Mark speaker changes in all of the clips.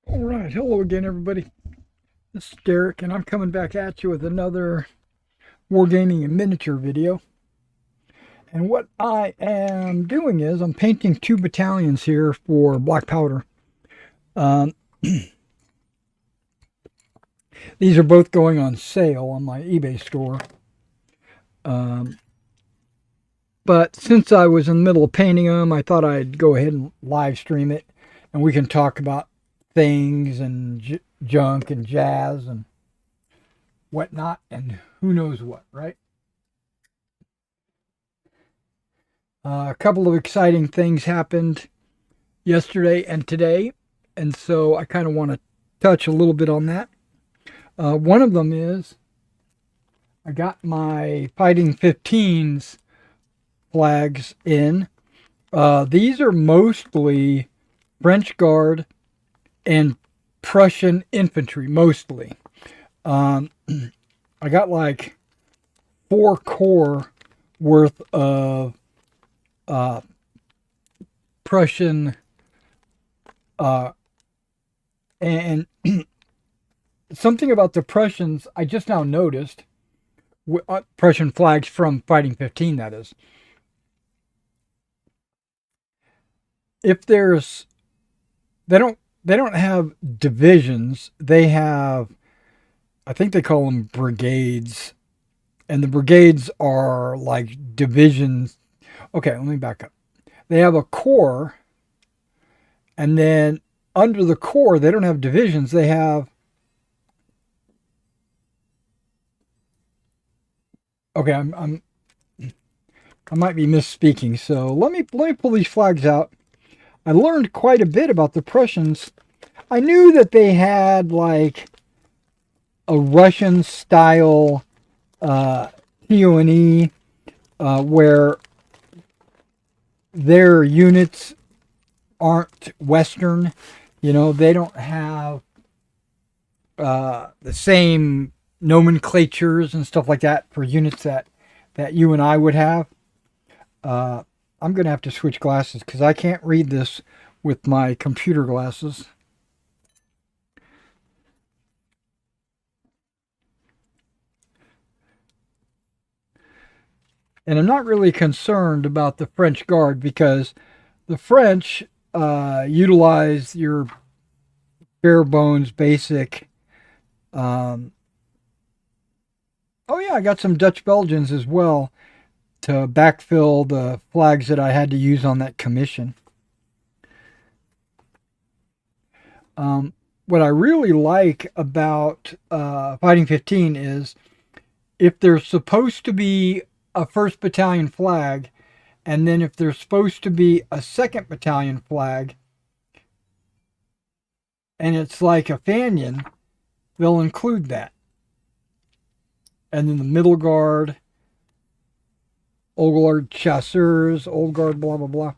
Speaker 1: All right, hello again, everybody. This is Derek, and I'm coming back at you with another Wargaming and miniature video. And what I am doing is I'm painting 2 battalions here for black powder. Um, these are both going on sale on my eBay store. Um, but since I was in the middle of painting them, I thought I'd go ahead and live stream it, and we can talk about things and junk and jazz and whatnot, and who knows what, right? A couple of exciting things happened yesterday and today, and so I kind of want to touch a little bit on that. One of them is I got my Fighting 15s flags in. These are mostly French Guard and Prussian infantry, mostly. I got like 4 corps worth of Prussian and something about the Prussians I just now noticed. Prussian flags from Fighting 15, that is. If there's, they don't have divisions. They have, I think they call them brigades, and the brigades are like divisions. Okay, let me back up. They have a corps, and then under the corps, they don't have divisions. They have, okay, I might be misspeaking. So let me pull these flags out. I learned quite a bit about the Prussians. I knew that they had like a Russian style TONE, where their units aren't Western. You know, they don't have the same nomenclatures and stuff like that for units that you and I would have. I'm going to have to switch glasses because I can't read this with my computer glasses. And I'm not really concerned about the French Guard because the French utilize your bare bones basic. Oh, yeah, I got some Dutch Belgians as well to backfill the flags that I had to use on that commission. What I really like about Fighting 15 is if there's supposed to be a 1st Battalion flag, and then if there's supposed to be a 2nd Battalion flag, and it's like a Fanion, they'll include that. And then the Middle Guard, Old Guard Chasseurs, Old Guard, blah, blah, blah.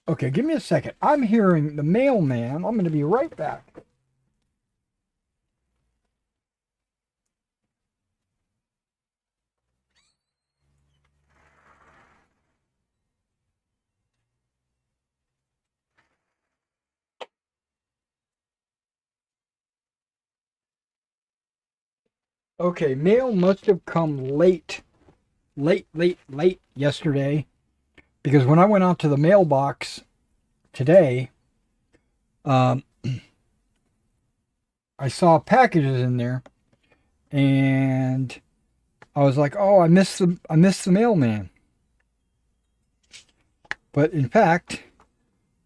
Speaker 1: Okay, give me a second. I'm hearing the mailman. I'm going to be right back. Okay, mail must have come late yesterday, because when I went out to the mailbox today, I saw packages in there, and I was like, "Oh, I missed the mailman." But in fact,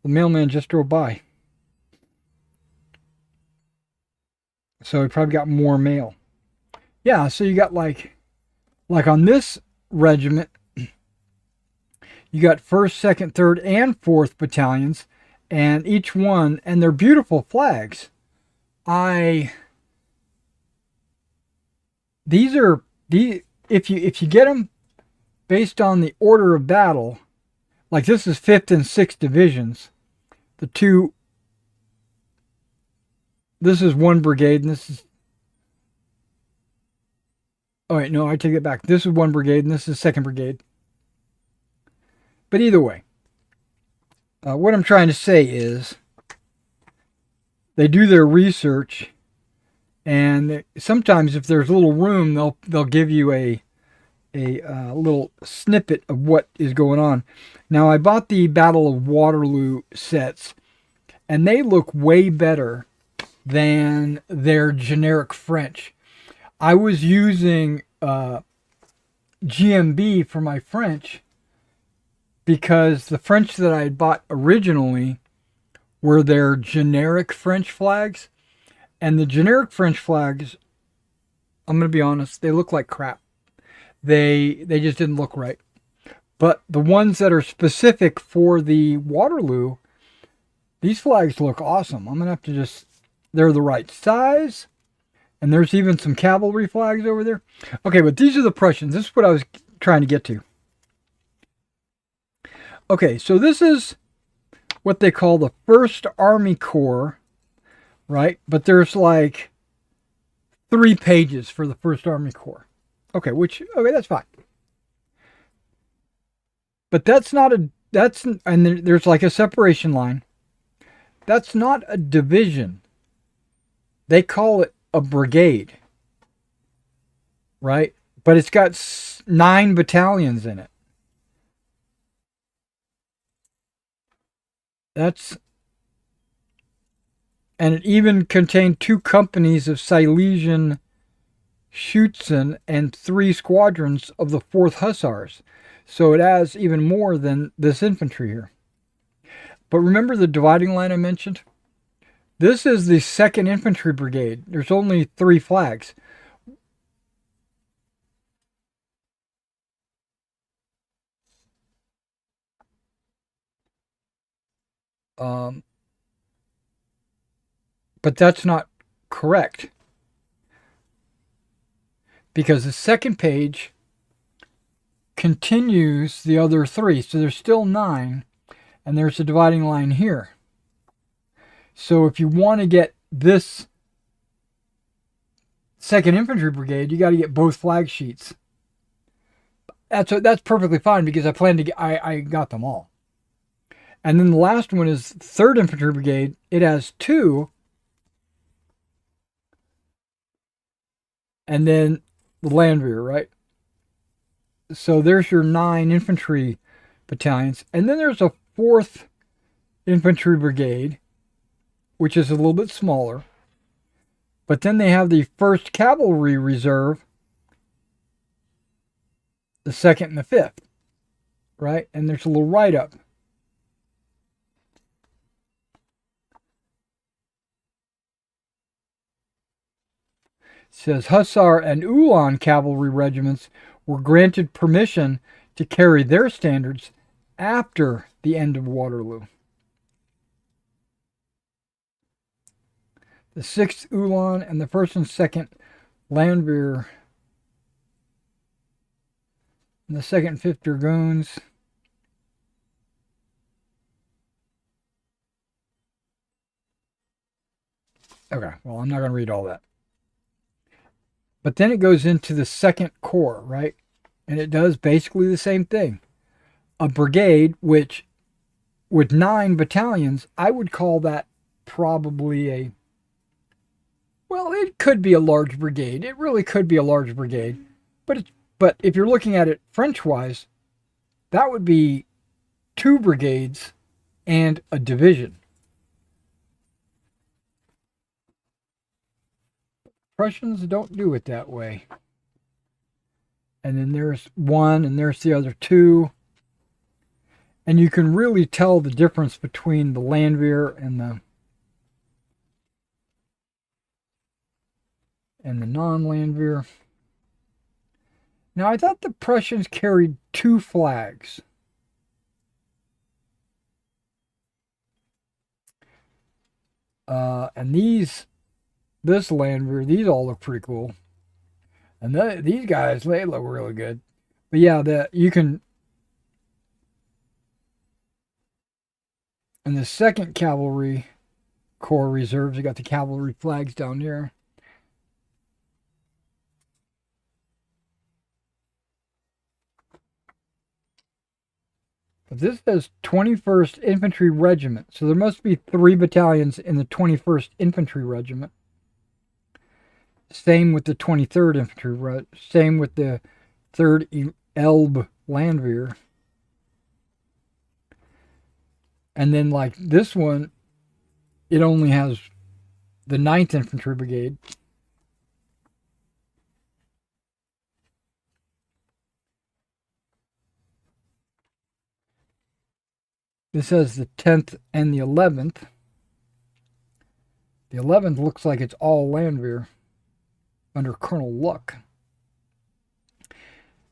Speaker 1: the mailman just drove by, so he probably got more mail. Yeah, so you got like on this regiment, you got 1st, 2nd, 3rd, and 4th battalions, and each one, and they're beautiful flags. These are the if you get them based on the order of battle, like this is 5th and 6th divisions. The two, this is 1 brigade, and this is, oh wait, no, I take it back. This is 1 brigade, and this is 2nd brigade. But either way, what I'm trying to say is they do their research, and sometimes if there's a little room, they'll give you a little snippet of what is going on. Now, I bought the Battle of Waterloo sets, and they look way better than their generic French. I was using GMB for my French because the French that I had bought originally were their generic French flags. And the generic French flags, I'm going to be honest, they look like crap. They just didn't look right. But the ones that are specific for the Waterloo, these flags look awesome. I'm going to have to just, they're the right size. And there's even some cavalry flags over there. Okay, but these are the Prussians. This is what I was trying to get to. Okay, so this is what they call the 1st Army Corps, right? But there's like 3 pages for the 1st Army Corps. Okay, that's fine. But that's not a, and there's like a separation line. That's not a division. They call it a brigade, right? But it's got 9 battalions in it. And it even contained 2 companies of Silesian Schutzen and 3 squadrons of the 4th Hussars. So it has even more than this infantry here. But remember the dividing line I mentioned? This is the 2nd Infantry Brigade. There's only 3 flags. But that's not correct. Because the second page continues the other 3. So there's still 9. And there's a dividing line here. So if you want to get this 2nd Infantry Brigade, you got to get both flag sheets. That's perfectly fine because I planned to get, I got them all. And then the last one is 3rd Infantry Brigade. It has 2. And then the Landwehr, right? So there's your 9 infantry battalions. And then there's a 4th Infantry Brigade, which is a little bit smaller. But then they have the 1st Cavalry Reserve, the 2nd and the 5th, right? And there's a little write-up. It says Hussar and Ulan cavalry regiments were granted permission to carry their standards after the end of Waterloo. The 6th Ulan and the 1st and 2nd Landwehr and the 2nd and 5th Dragoons. Okay, well, I'm not going to read all that. But then it goes into the 2nd Corps, right? And it does basically the same thing. A brigade, which with 9 battalions, I would call that probably well, it could be a large brigade. It really could be a large brigade. But if you're looking at it French-wise, that would be 2 brigades and a division. Prussians don't do it that way. And then there's 1 and there's the other 2. And you can really tell the difference between the Landwehr and the non-Landwehr. Now, I thought the Prussians carried 2 flags. And this Landwehr, these all look pretty cool. And these guys, they look really good. But yeah, you can. And the 2nd Cavalry Corps Reserves, you got the cavalry flags down here. But this says 21st Infantry Regiment. So there must be 3 battalions in the 21st Infantry Regiment. Same with the 23rd Infantry. Same with the 3rd Elbe Landwehr. And then like this one, it only has the 9th Infantry Brigade. This has the 10th and the 11th. The 11th looks like it's all Landwehr under Colonel Luck.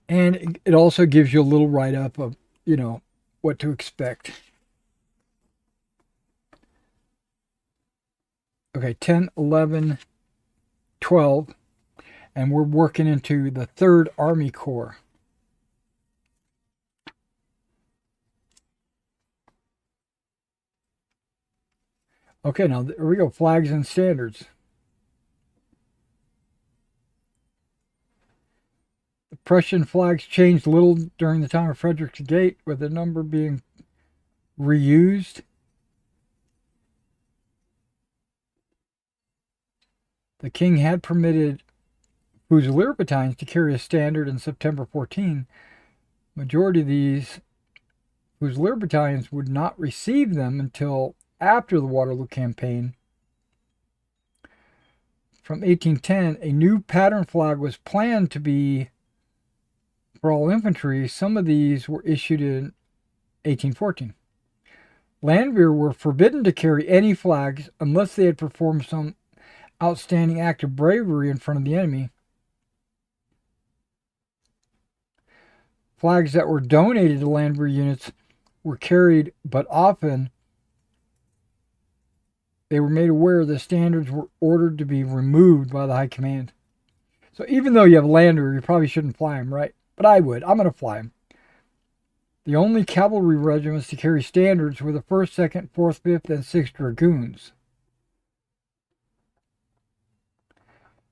Speaker 1: And it also gives you a little write-up of, you know, what to expect. Okay, 10, 11, 12. And we're working into the 3rd Army Corps. Okay, now there we go. Flags and standards. The Prussian flags changed little during the time of Frederick's Gate, with the number being reused. The king had permitted Fusilier battalions to carry a standard in September 14. Majority of these Fusilier battalions would not receive them until after the Waterloo campaign. From 1810, a new pattern flag was planned to be for all infantry. Some of these were issued in 1814. Landwehr were forbidden to carry any flags unless they had performed some outstanding act of bravery in front of the enemy. Flags that were donated to Landwehr units were carried, but often they were made aware the standards were ordered to be removed by the high command. So even though you have Landwehr, you probably shouldn't fly them, right? But I would. I'm going to fly them. The only cavalry regiments to carry standards were the 1st, 2nd, 4th, 5th, and 6th Dragoons.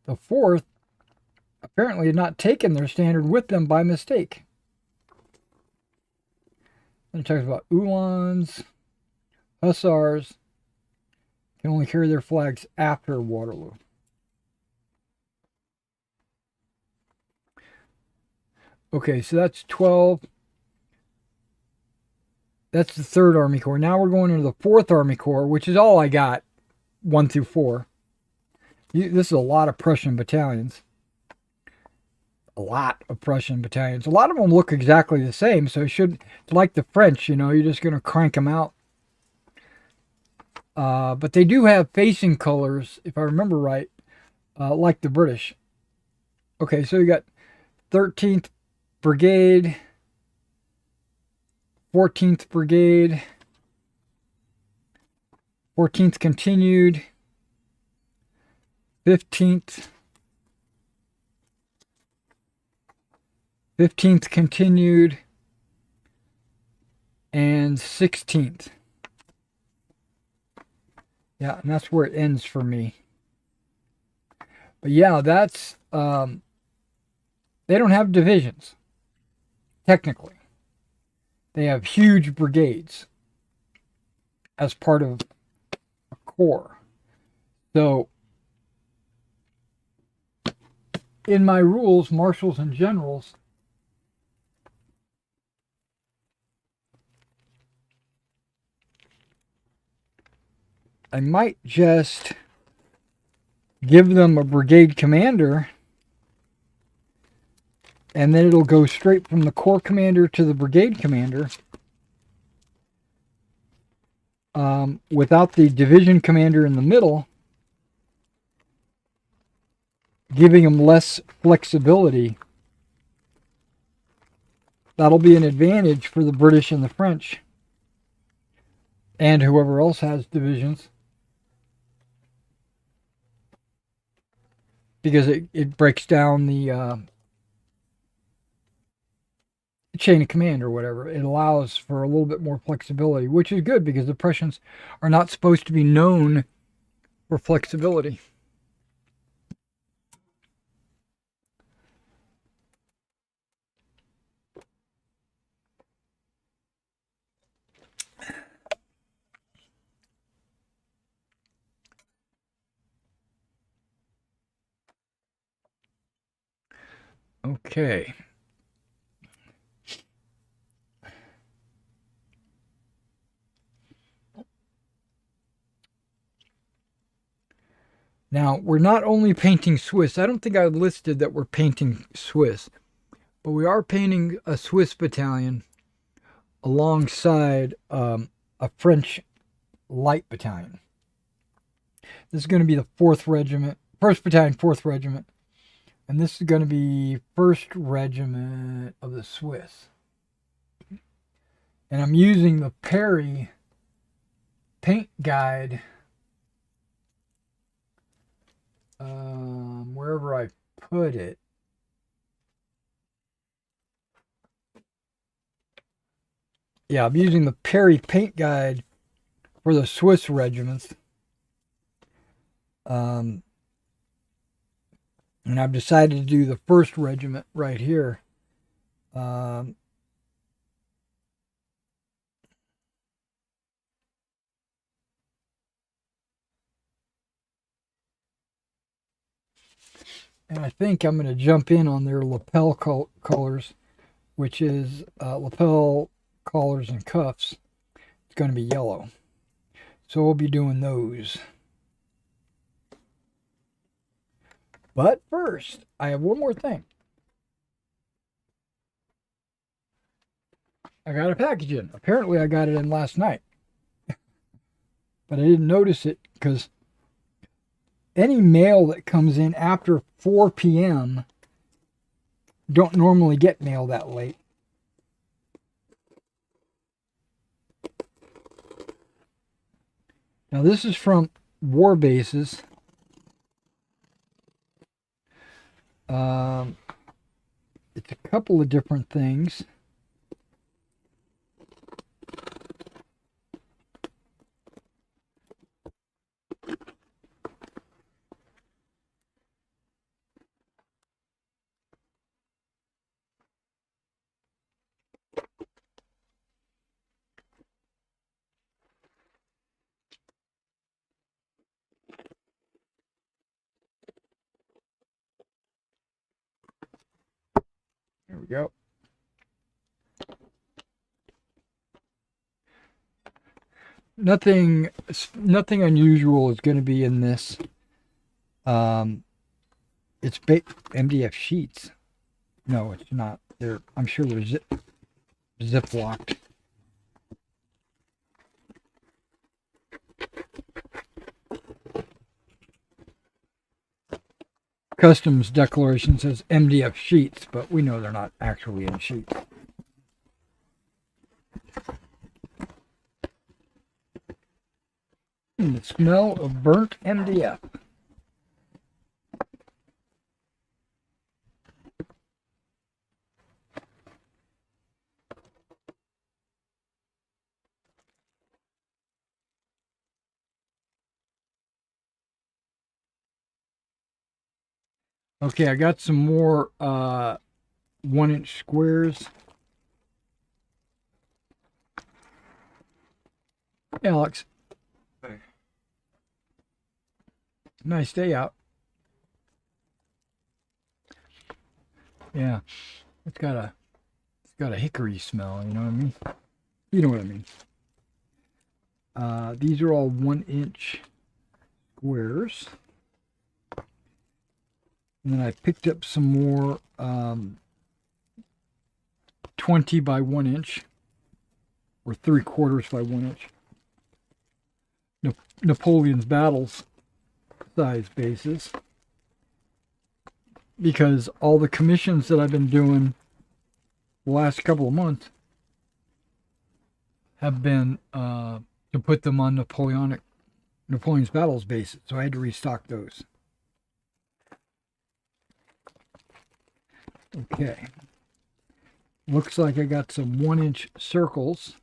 Speaker 1: The 4th apparently had not taken their standard with them by mistake. Then it talks about Uhlans, Hussars, can only carry their flags after Waterloo. Okay, so that's 12. That's the 3rd Army Corps. Now we're going into the 4th Army Corps, which is all I got, 1 through 4. This is a lot of Prussian battalions. A lot of Prussian battalions. A lot of them look exactly the same, so it should, like the French, you know, you're just going to crank them out. But they do have facing colors, if I remember right, like the British. Okay, so you got 13th Brigade, 14th Brigade, 14th Continued, 15th, 15th Continued, and 16th. Yeah, and that's where it ends for me. But yeah, that's, they don't have divisions, technically. They have huge brigades as part of a corps. So, in my rules, marshals and generals, I might just give them a brigade commander, and then it'll go straight from the corps commander to the brigade commander, without the division commander in the middle, giving them less flexibility. That'll be an advantage for the British and the French, and whoever else has divisions, because it breaks down the chain of command or whatever. It allows for a little bit more flexibility, which is good because the Prussians are not supposed to be known for flexibility. Okay. Now, we're not only painting Swiss. I don't think I listed that we're painting Swiss, but we are painting a Swiss battalion alongside a French light battalion. This is going to be the 4th Regiment, 1st Battalion, 4th Regiment, and this is going to be 1st Regiment of the Swiss. And I'm using the Perry paint guide wherever I put it. Yeah, I'm using the Perry paint guide for the Swiss regiments. And I've decided to do the 1st Regiment right here. And I think I'm going to jump in on their lapel colors, which is lapel collars and cuffs. It's going to be yellow. So we'll be doing those. But first, I have one more thing. I got a package in. Apparently, I got it in last night. But I didn't notice it because any mail that comes in after 4 p.m. don't normally get mail that late. Now, this is from War Bases. It's a couple of different things. There we go. Nothing unusual is going to be in this. It's MDF sheets. No, it's not. I'm sure they're zip locked. Customs declaration says MDF sheets, but we know they're not actually in sheets. The smell of burnt MDF. Okay, I got some more 1-inch squares. Alex. Hey. Nice day out. Yeah, it's got a hickory smell. You know what I mean? You know what I mean. These are all 1-inch squares. And then I picked up some more 20 by 1 inch, or 3/4 by 1 inch. Napoleon's Battles size bases. Because all the commissions that I've been doing the last couple of months have been to put them on Napoleon's Battles bases. So I had to restock those. Okay. Looks like I got some 1-inch circles,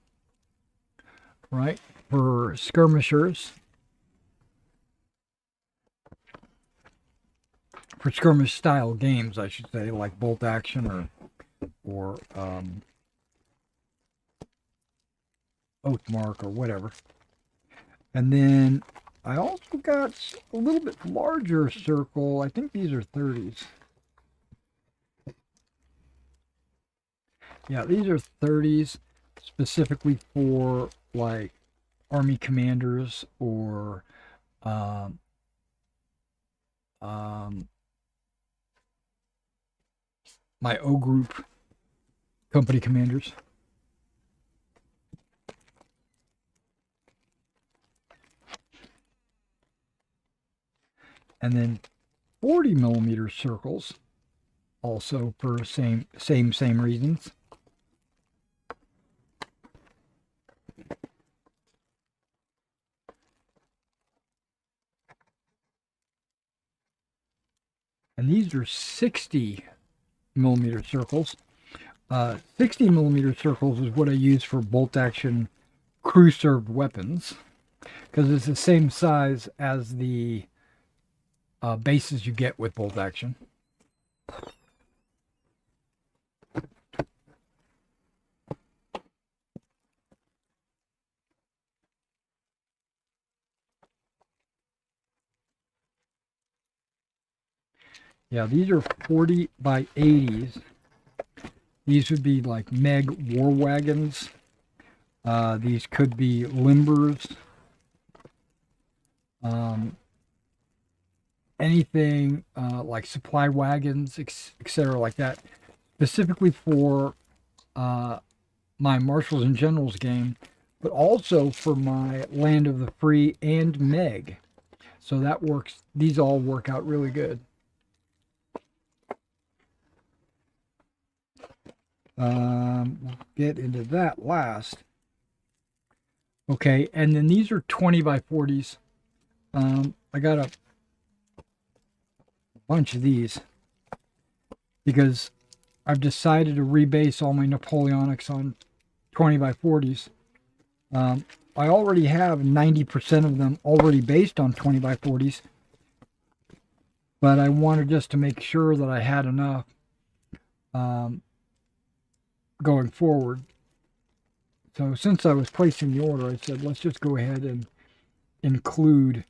Speaker 1: right, for skirmishers. For skirmish style games, I should say, like bolt action or Oathmark or whatever. And then I also got a little bit larger circle. I think these are 30s. Yeah, these are 30s specifically for like army commanders or um, um, my O group company commanders. And then 40 millimeter circles, also for same reasons. And these are 60 millimeter circles. 60 millimeter circles is what I use for bolt action crew served weapons, because it's the same size as the bases you get with bolt action. Yeah, these are 40 by 80s. These would be like Meg war wagons. These could be limbers. Anything like supply wagons, etc., like that, specifically for my Marshals and Generals game, but also for my Land of the Free and Meg. So that works. These all work out really good. We'll get into that last. Okay, and then these are 20 by 40s. I got a bunch of these because I've decided to rebase all my Napoleonics on 20 by 40s. I already have 90% of them already based on 20 by 40s, but I wanted just to make sure that I had enough going forward. So since I was placing the order, I said, let's just go ahead and include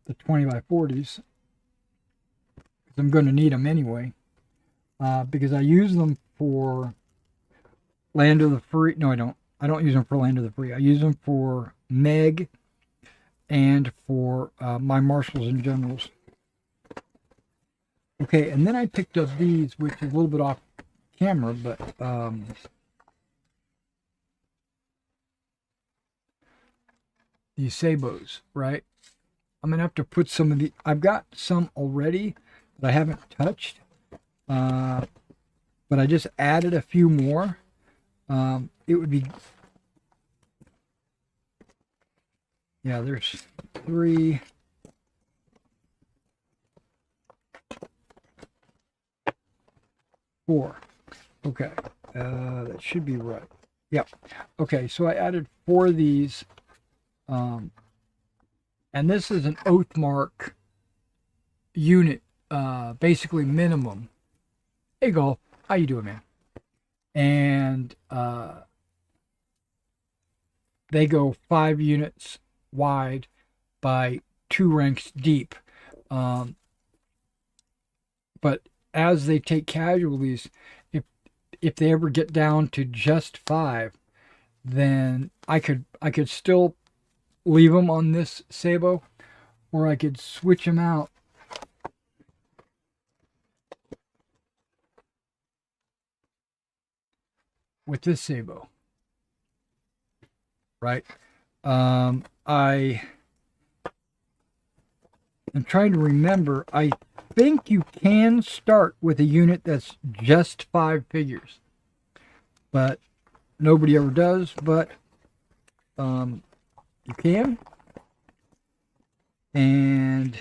Speaker 1: the 20 by 40s. I'm going to need them anyway, because I use them for Land of the Free. No, I don't. I don't use them for Land of the Free. I use them for Meg and for my Marshals and Generals. Okay, and then I picked up these, which is a little bit off camera, but these sabots, right? I'm going to have to put some of the... I've got some already that I haven't touched, but I just added a few more. It would be... Yeah, there's 3... 4. Okay, that should be right. Yep. Okay, so I added 4 of these. And this is an Oathmark unit, basically minimum. Hey, Golf, how you doing, man? And they go 5 units wide by 2 ranks deep. But as they take casualties, if they ever get down to just 5, then I could still leave them on this Sabo, or I could switch them out with this Sabo, right? I am trying to remember. I think you can start with a unit that's just 5 figures, but nobody ever does. But you can. And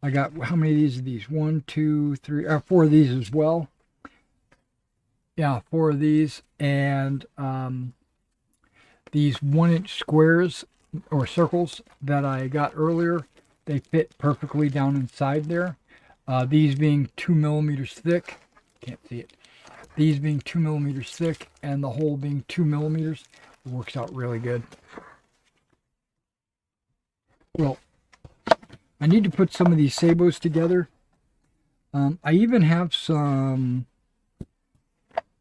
Speaker 1: I got, how many of these are these? 1, 2, 3, 4 of these as well. Yeah, 4 of these. And these 1-inch squares or circles that I got earlier, they fit perfectly down inside there. These being 2 millimeters thick. Can't see it. These being 2 millimeters thick and the hole being 2 millimeters. It works out really good. Well, I need to put some of these Sabos together. I even have some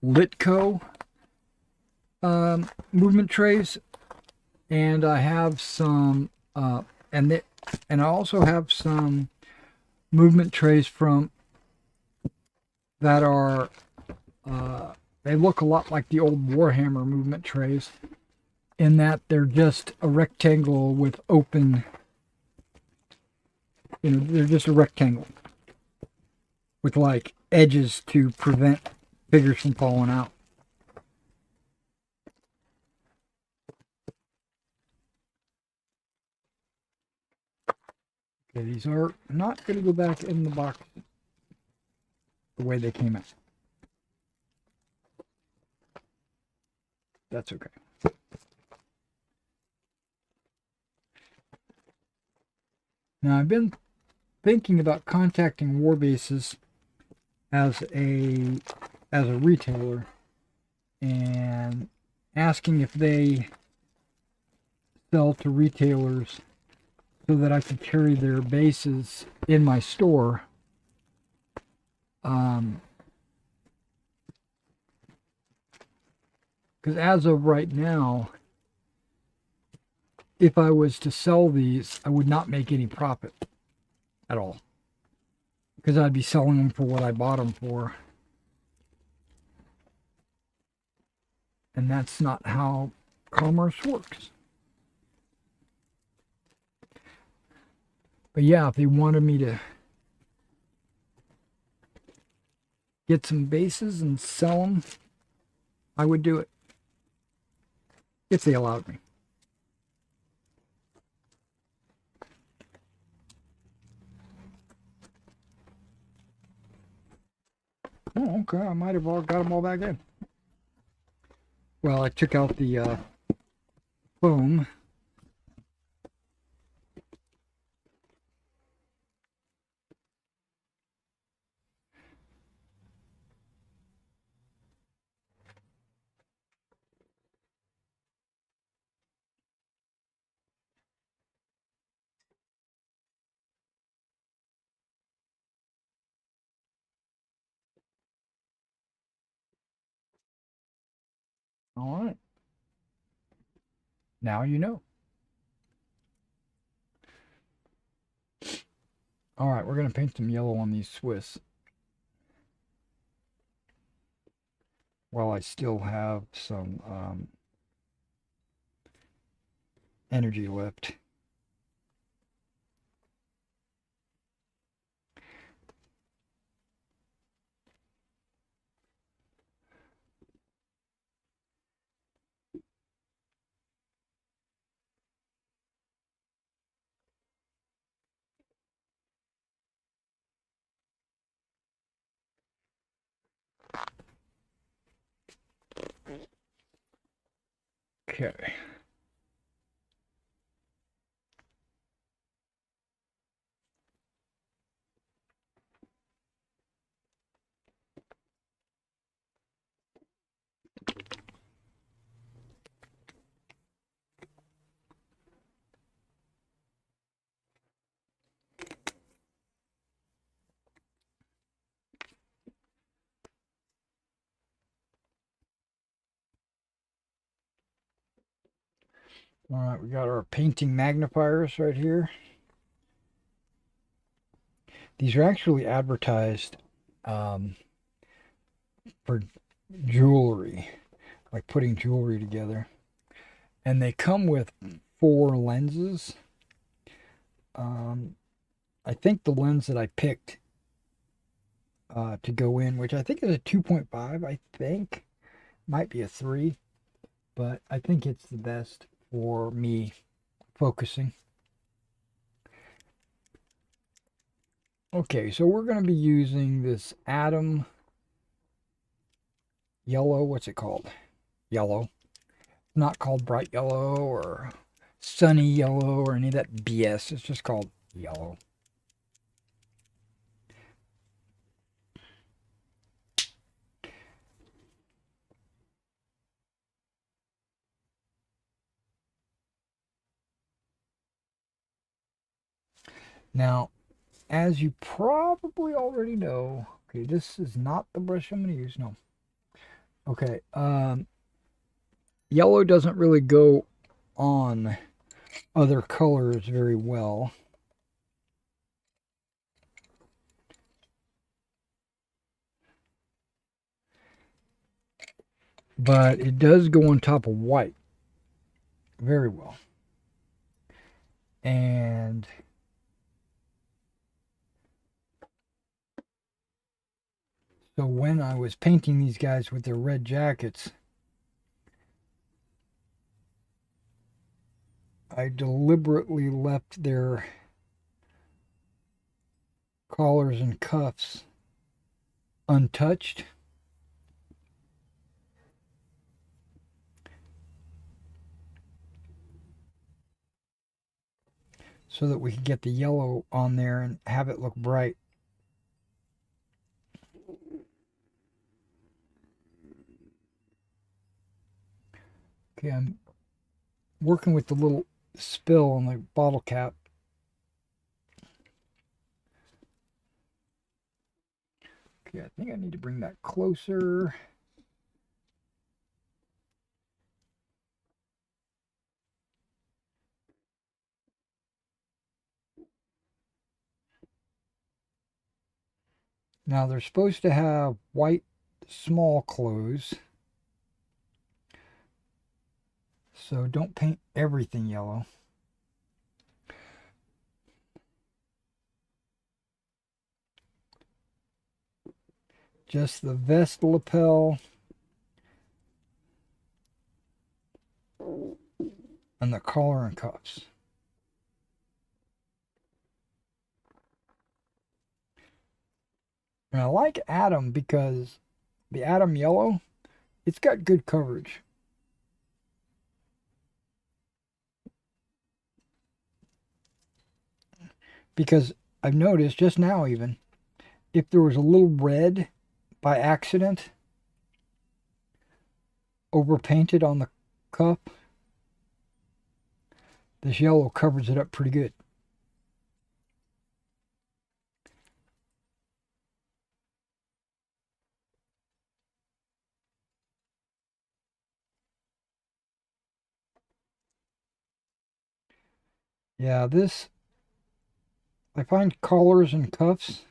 Speaker 1: Litco movement trays, and I have some, and I also have some movement trays from that are, they look a lot like the old Warhammer movement trays, in that they're just a rectangle with open, they're just a rectangle with like edges to prevent figures from falling out. Okay, these are not going to go back in the box the way they came out. That's okay. Now, I've been thinking about contacting war bases as a retailer and asking if they sell to retailers so that I can carry their bases in my store. Because as of right now, if I was to sell these, I would not make any profit at all. Because I'd be selling them for what I bought them for. And that's not how commerce works. But yeah, if they wanted me to get some bases and sell them, I would do it. If they allowed me. Oh, okay. I might have got them all back in. Well, I took out the foam. All right. Now you know. All right, we're going to paint some yellow on these Swiss. While I still have some energy left. Okay. All right, we got our painting magnifiers right here. These are actually advertised for jewelry, like putting jewelry together. And they come with 4 lenses. I think the lens that I picked to go in, which I think is a 2.5, I think, might be a 3, but I think it's the best for me focusing. Okay, so we're going to be using this Atom yellow. What's it called? Yellow. Not called bright yellow or sunny yellow or any of that BS. It's just called yellow. Now, as you probably already know, okay, this is not the brush I'm going to use, no. Okay. Yellow doesn't really go on other colors very well. But it does go on top of white very well. And so when I was painting these guys with their red jackets, I deliberately left their collars and cuffs untouched so that we could get the yellow on there and have it look bright. Okay, I'm working with the little spill on the bottle cap. Okay, I think I need to bring that closer. Now they're supposed to have white small clothes, so don't paint everything yellow. Just the vest lapel and the collar and cuffs. And I like Atom because the Atom yellow, it's got good coverage. Because I've noticed just now even, if there was a little red by accident overpainted on the cup, this yellow covers it up pretty good. Yeah, this, I find collars and cuffs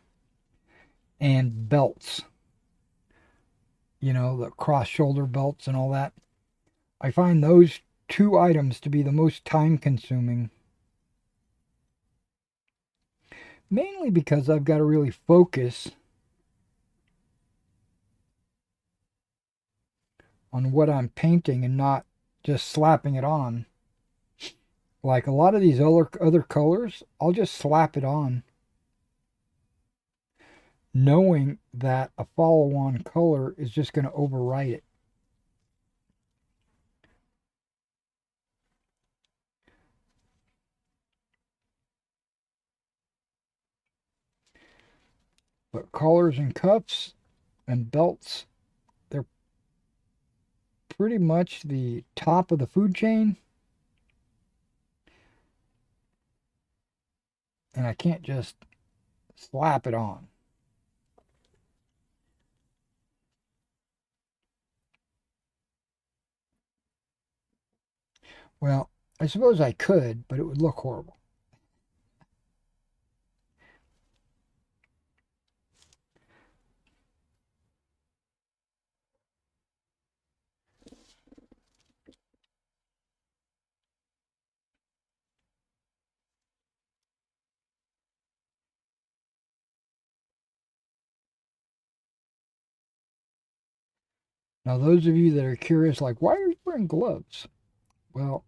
Speaker 1: and belts, you know, the cross shoulder belts and all that. I find those two items to be the most time consuming, mainly because I've got to really focus on what I'm painting and not just slapping it on. Like a lot of these other colors, I'll just slap it on, knowing that a follow-on color is just going to overwrite it. But collars and cuffs and belts, they're pretty much the top of the food chain. And I can't just slap it on. Well, I suppose I could, but it would look horrible. Now, those of you that are curious, like, why are you wearing gloves? Well,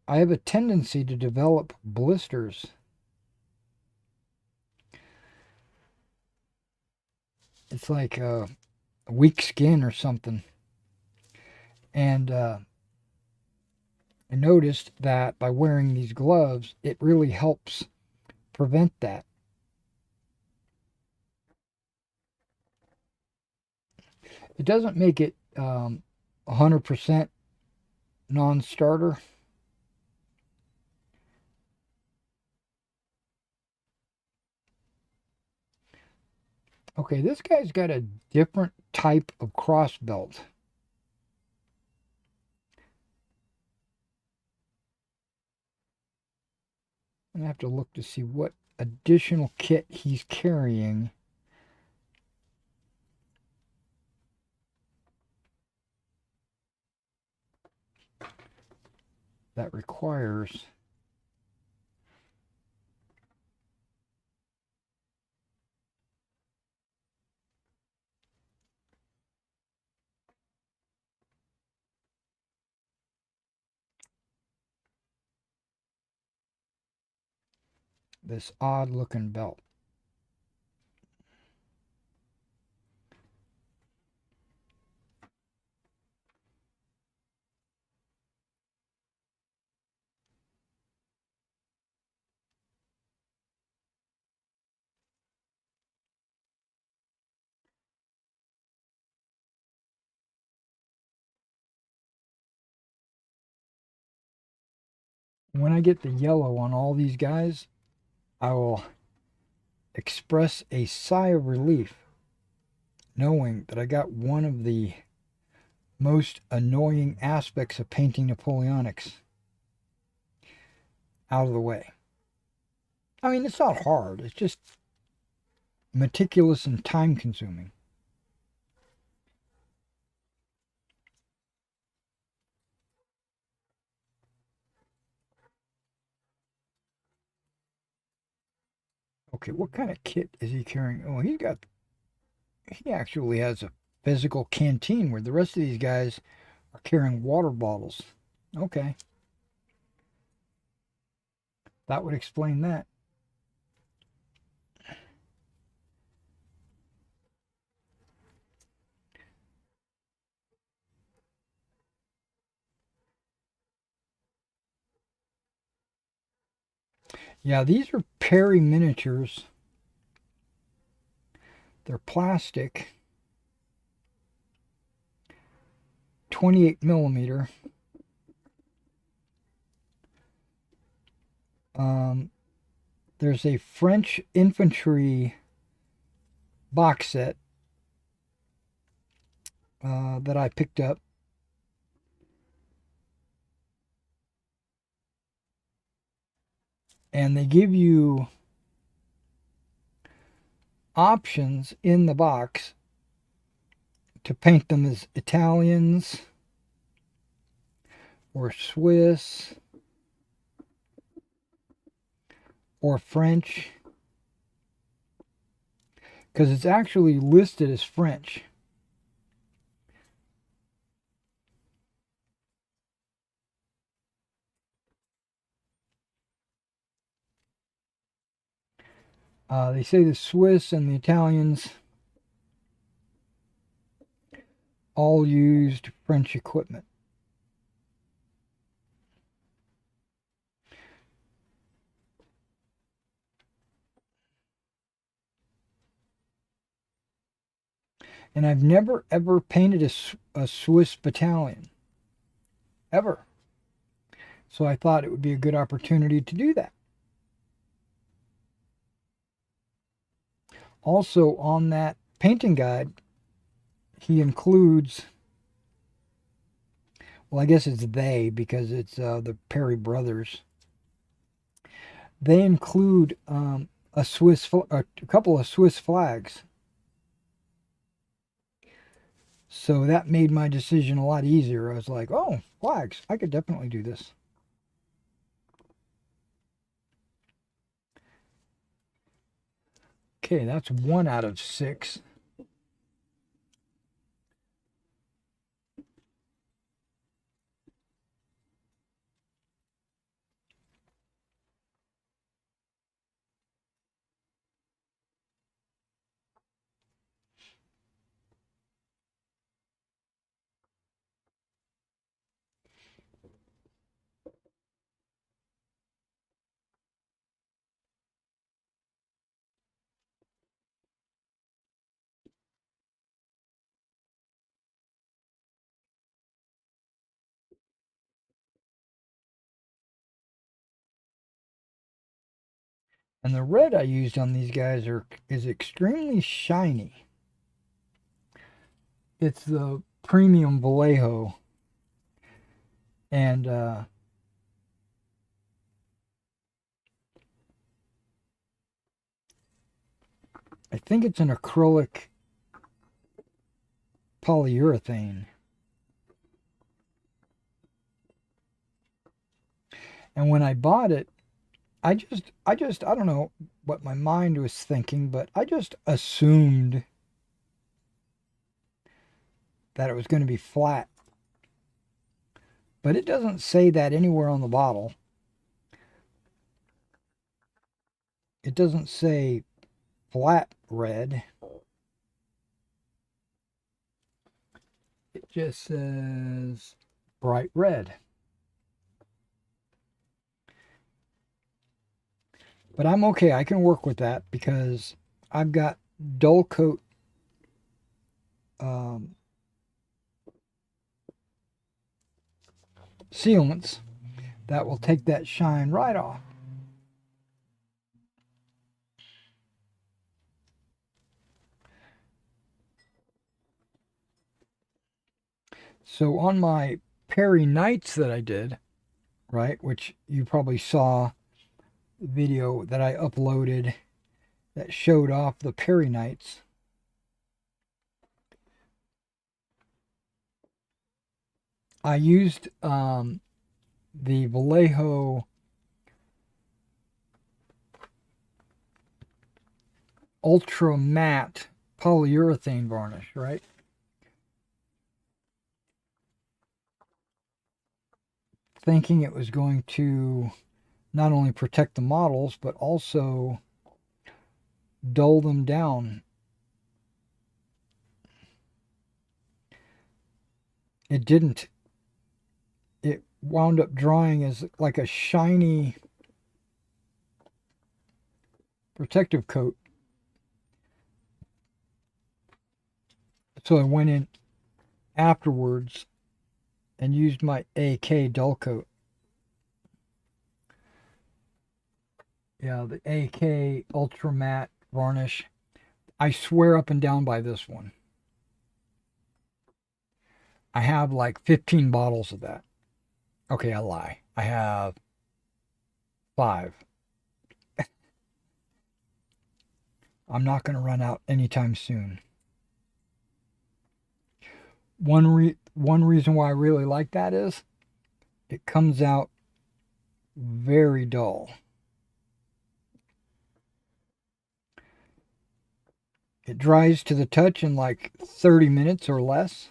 Speaker 1: I have a tendency to develop blisters. It's like weak skin or something. And I noticed that by wearing these gloves, it really helps prevent that. It doesn't make it 100% non starter. Okay, this guy's got a different type of cross belt. I'm gonna have to look to see what additional kit he's carrying. That requires this odd looking belt. When I get the yellow on all these guys, I will express a sigh of relief knowing that I got one of the most annoying aspects of painting Napoleonics out of the way. I mean, it's not hard, it's just meticulous and time consuming. Okay, what kind of kit is he carrying? Oh, he actually has a physical canteen where the rest of these guys are carrying water bottles. Okay, that would explain that. Yeah, these are Perry miniatures. They're plastic, 28 millimeter. Um, there's a French infantry box set that I picked up. And they give you options in the box to paint them as Italians or Swiss or French, because it's actually listed as French. They say the Swiss and the Italians all used French equipment. And I've never ever painted a Swiss battalion, ever. So I thought it would be a good opportunity to do that. Also, on that painting guide, he includes, well, I guess it's they because it's the Perry brothers. They include a couple of Swiss flags. So that made my decision a lot easier. I was like, oh, flags. I could definitely do this. Okay, that's 1 out of 6. And the red I used on these guys is extremely shiny. It's the premium Vallejo. And I think it's an acrylic polyurethane. And when I bought it, I don't know what my mind was thinking, but I just assumed that it was going to be flat. But it doesn't say that anywhere on the bottle. It doesn't say flat red. It just says bright red. But I'm okay. I can work with that because I've got dull coat sealants that will take that shine right off. So on my Perry Nights that I did, right, which you probably saw the video that I uploaded that showed off the Perry Nights. I used the Vallejo Ultra Matte polyurethane varnish, right? Thinking it was going to not only protect the models, but also dull them down. It didn't. It wound up drying as like a shiny protective coat. So I went in afterwards and used my AK dull coat. Yeah, the AK Ultra Matte varnish. I swear up and down by this one. I have like 15 bottles of that. Okay, I lie. I have 5. I'm not going to run out anytime soon. One reason why I really like that is it comes out very dull. It dries to the touch in like 30 minutes or less.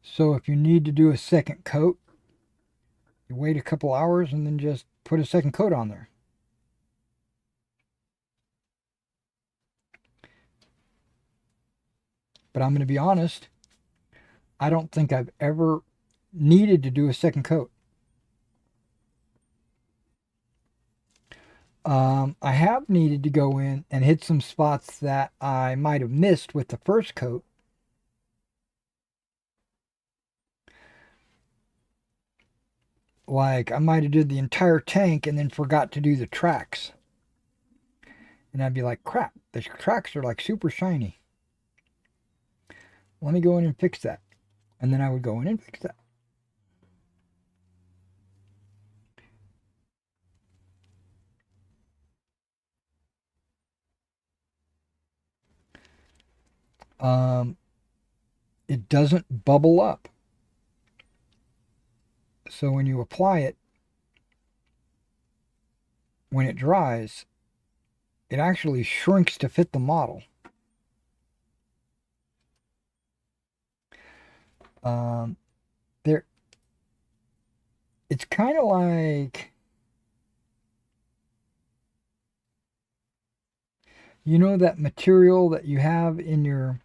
Speaker 1: So if you need to do a second coat, you wait a couple hours and then just put a second coat on there. But I'm going to be honest, I don't think I've ever needed to do a second coat. I have needed to go in and hit some spots that I might have missed with the first coat. Like I might have did the entire tank and then forgot to do the tracks. And I'd be like, crap, the tracks are like super shiny. Let me go in and fix that. And then I would go in and fix that. It doesn't bubble up. So when you apply it, when it dries, it actually shrinks to fit the model. There, it's kind of like, you know, that material that you have in your,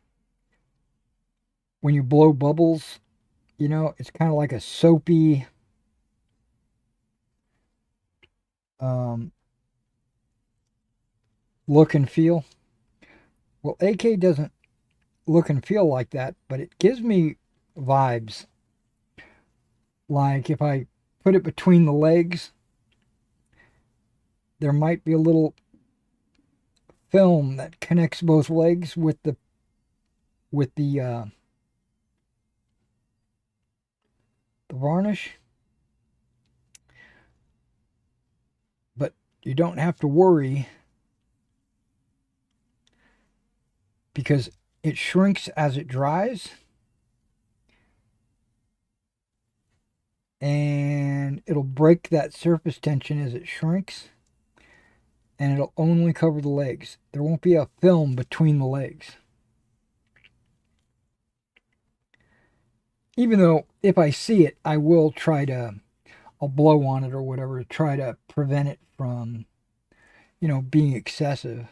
Speaker 1: when you blow bubbles, you know, it's kind of like a soapy, look and feel. Well, AK doesn't look and feel like that, but it gives me vibes. Like if I put it between the legs there might be a little film that connects both legs with the varnish, but you don't have to worry because it shrinks as it dries, and it'll break that surface tension as it shrinks, and it'll only cover the legs. There won't be a film between the legs. Even though if I see it, I will try to, I'll blow on it or whatever to try to prevent it from, being excessive.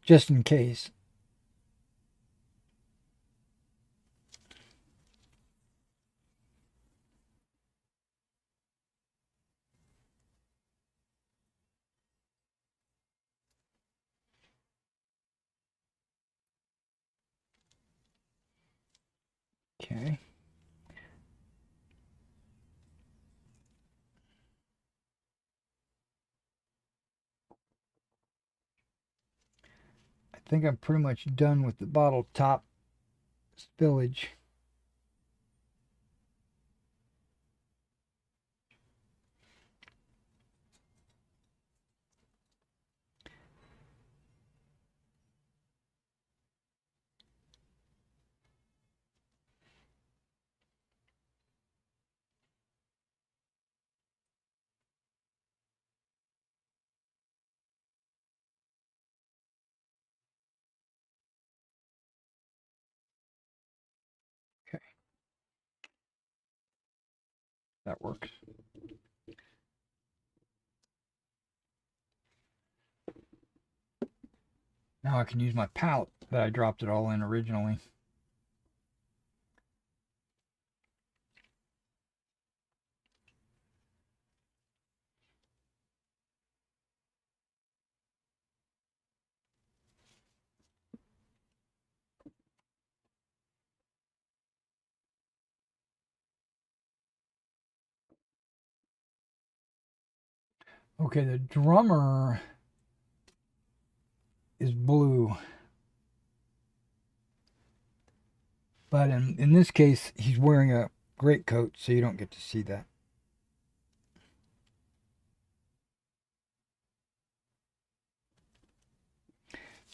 Speaker 1: Just in case. Okay. I think I'm pretty much done with the bottle top spillage. Okay, that works. Now I can use my palette that I dropped it all in originally. Okay, the drummer is blue. But in this case, he's wearing a greatcoat, so you don't get to see that.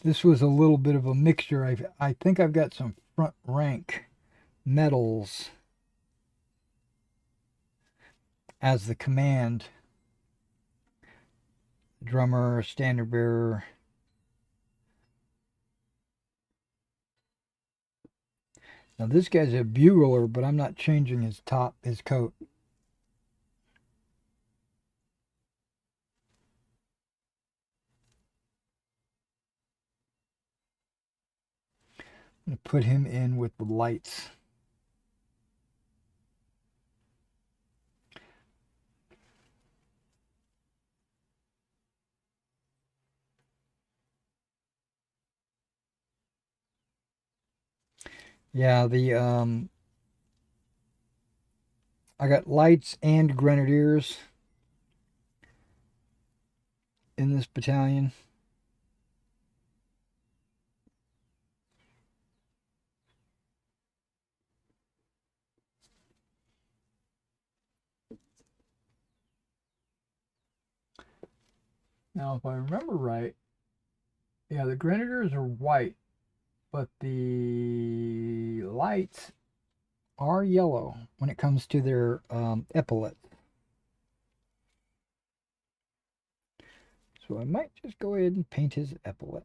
Speaker 1: This was a little bit of a mixture. I think I've got some front rank medals as the command drummer, standard bearer. Now this guy's a bugler, but I'm not changing his coat. I'm gonna put him in with the lights. Yeah, I got lights and grenadiers in this battalion. Now, if I remember right, yeah, the grenadiers are white, but the lights are yellow when it comes to their epaulet. So I might just go ahead and paint his epaulet.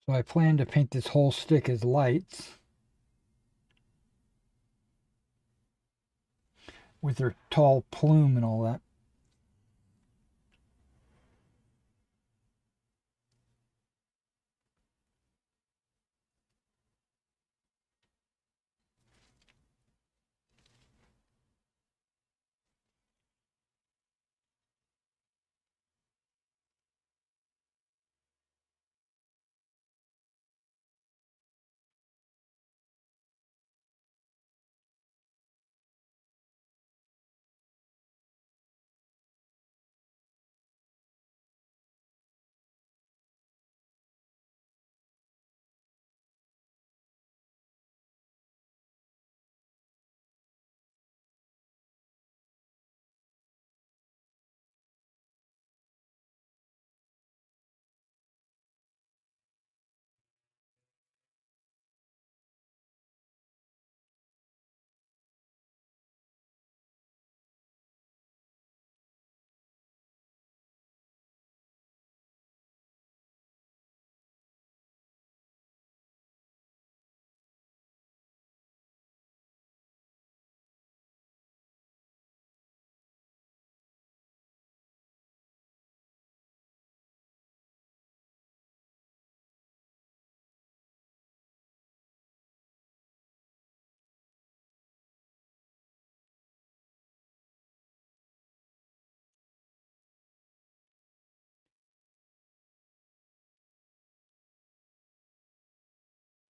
Speaker 1: So I plan to paint this whole stick as lights with their tall plume and all that.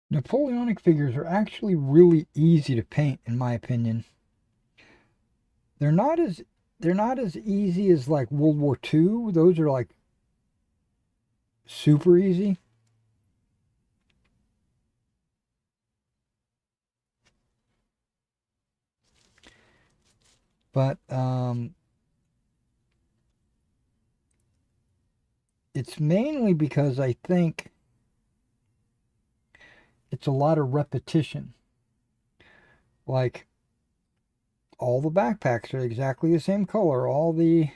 Speaker 1: Napoleonic figures are actually really easy to paint, in my opinion. They're not as they're not as easy as like World War II. Those are like super easy. But it's mainly because I think it's a lot of repetition. Like all the backpacks are exactly the same color. All the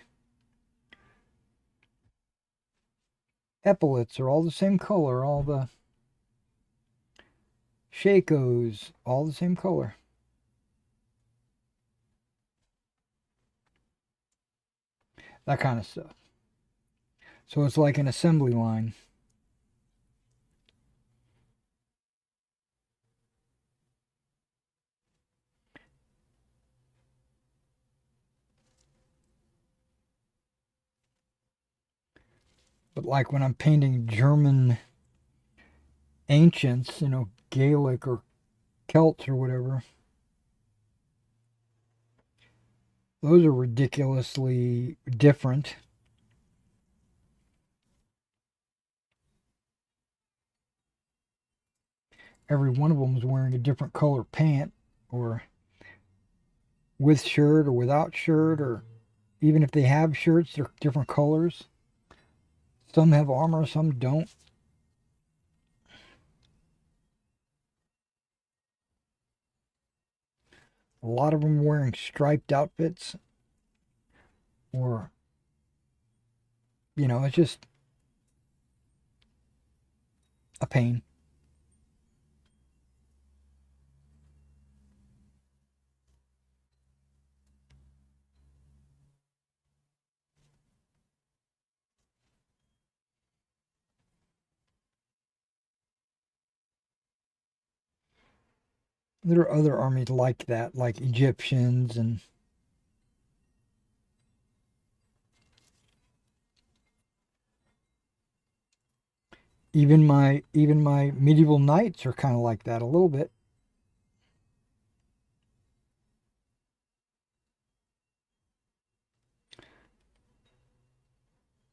Speaker 1: epaulets are all the same color. All the shakos, all the same color. That kind of stuff. So it's like an assembly line. But like when I'm painting German ancients, Gaelic or Celts or whatever, those are ridiculously different. Every one of them is wearing a different color pant, or with shirt or without shirt, or even if they have shirts, they're different colors. Some have armor, some don't. A lot of them wearing striped outfits, or, it's just a pain. There are other armies like that, like Egyptians and even my medieval knights are kind of like that a little bit.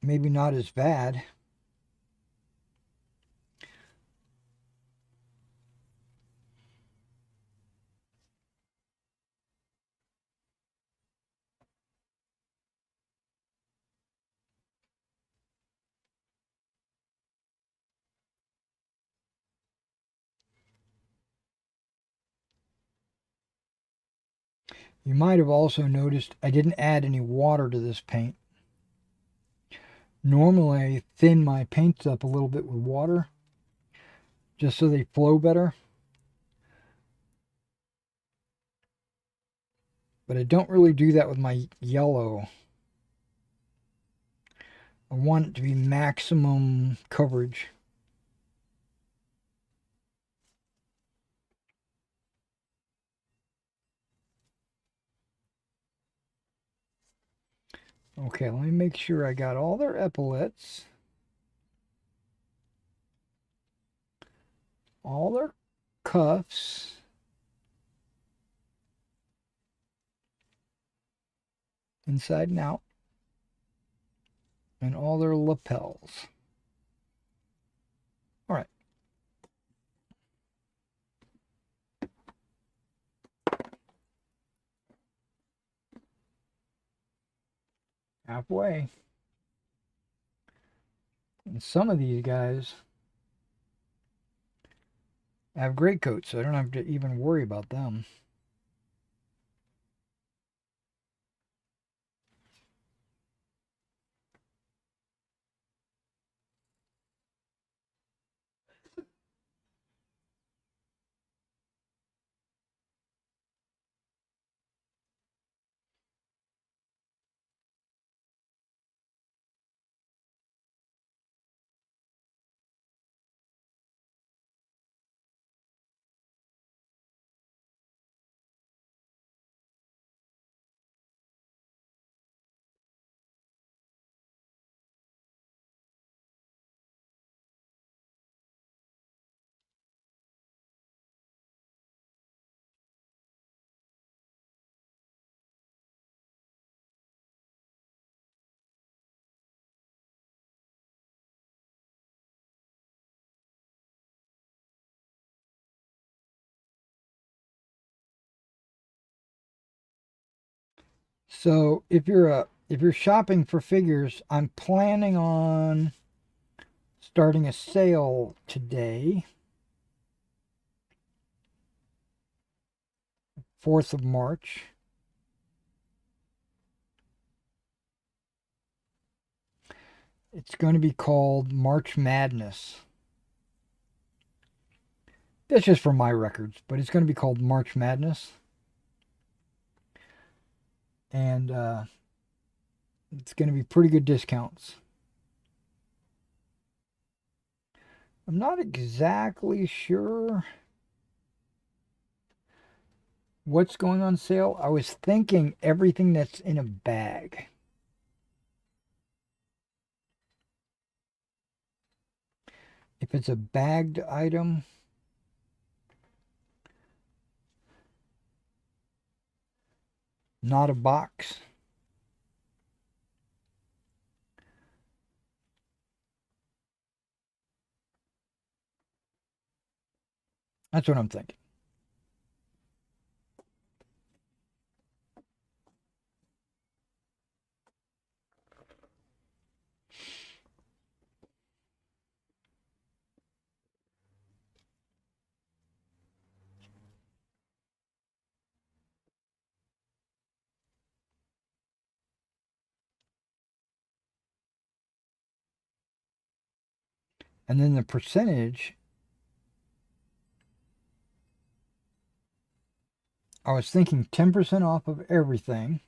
Speaker 1: Maybe not as bad. You might have also noticed I didn't add any water to this paint. Normally I thin my paints up a little bit with water, just so they flow better. But I don't really do that with my yellow. I want it to be maximum coverage. Okay, let me make sure I got all their epaulets. All their cuffs. Inside and out. And all their lapels. All right. Halfway. And some of these guys have great coats, so I don't have to even worry about them. So if you're shopping for figures, I'm planning on starting a sale today, 4th of March. It's going to be called March Madness. That's just for my records, but it's going to be called March Madness. And it's going to be pretty good discounts. I'm not exactly sure what's going on sale. I was thinking everything that's in a bag. If it's a bagged item, not a box. That's what I'm thinking. And then the percentage, I was thinking 10% off of everything.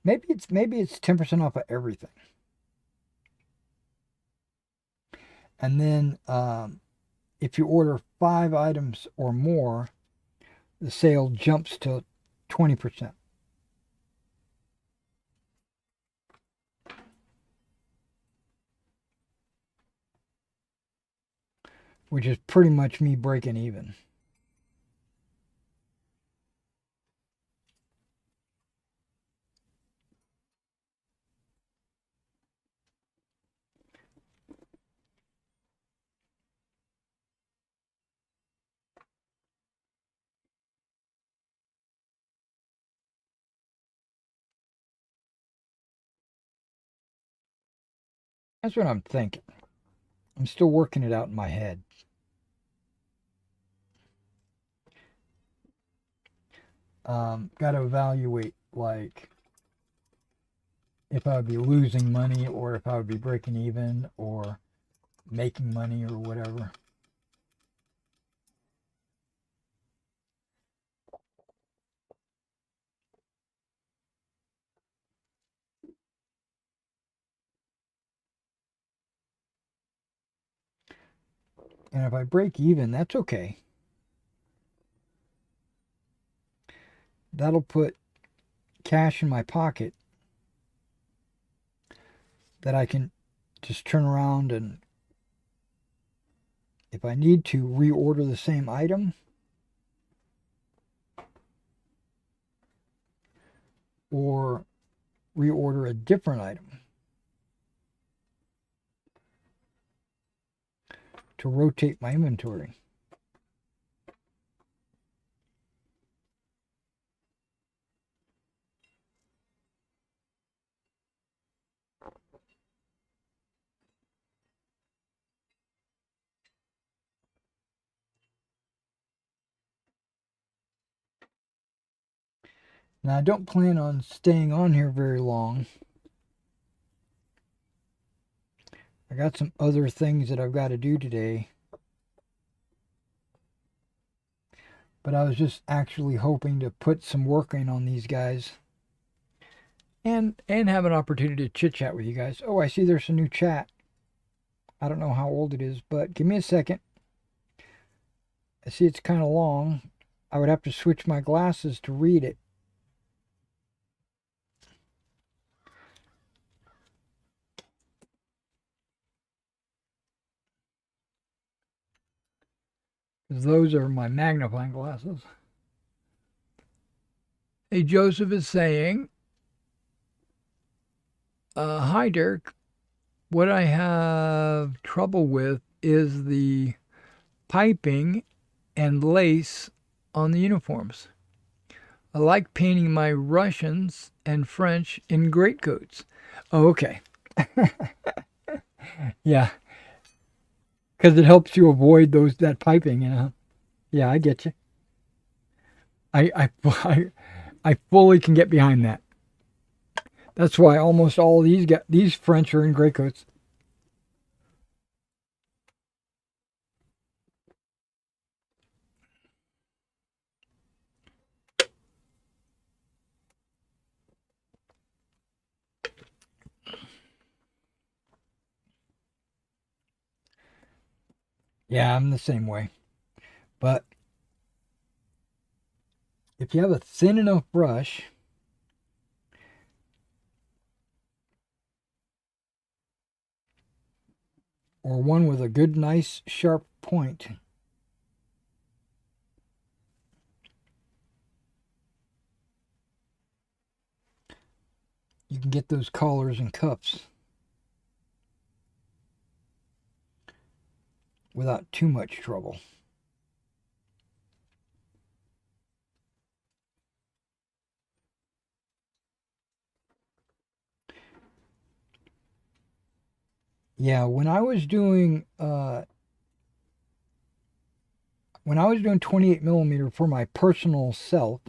Speaker 1: Maybe it's 10% off of everything. And then if you order 5 items or more, the sale jumps to 20%. Which is pretty much me breaking even. That's what I'm thinking. I'm still working it out in my head. Got to evaluate, like, if I would be losing money or if I would be breaking even, or making money or whatever. And if I break even, that's okay. That'll put cash in my pocket that I can just turn around and, if I need to, reorder the same item or reorder a different item to rotate my inventory. Now, I don't plan on staying on here very long. I got some other things that I've got to do today. But I was just actually hoping to put some work in on these guys. And have an opportunity to chit chat with you guys. Oh, I see there's a new chat. I don't know how old it is, but give me a second. I see it's kind of long. I would have to switch my glasses to read it. Because those are my magnifying glasses. Hey, Joseph is saying, hi, Dirk. What I have trouble with is the piping and lace on the uniforms. I like painting my Russians and French in greatcoats. Oh, okay. Yeah. Because it helps you avoid that piping, you know. Yeah, I get you. I fully can get behind that. That's why almost all these French are in greatcoats. Yeah, I'm the same way. But if you have a thin enough brush, or one with a good, nice, sharp point, you can get those collars and cuffs without too much trouble. Yeah, when I was doing 28 millimeter for my personal self,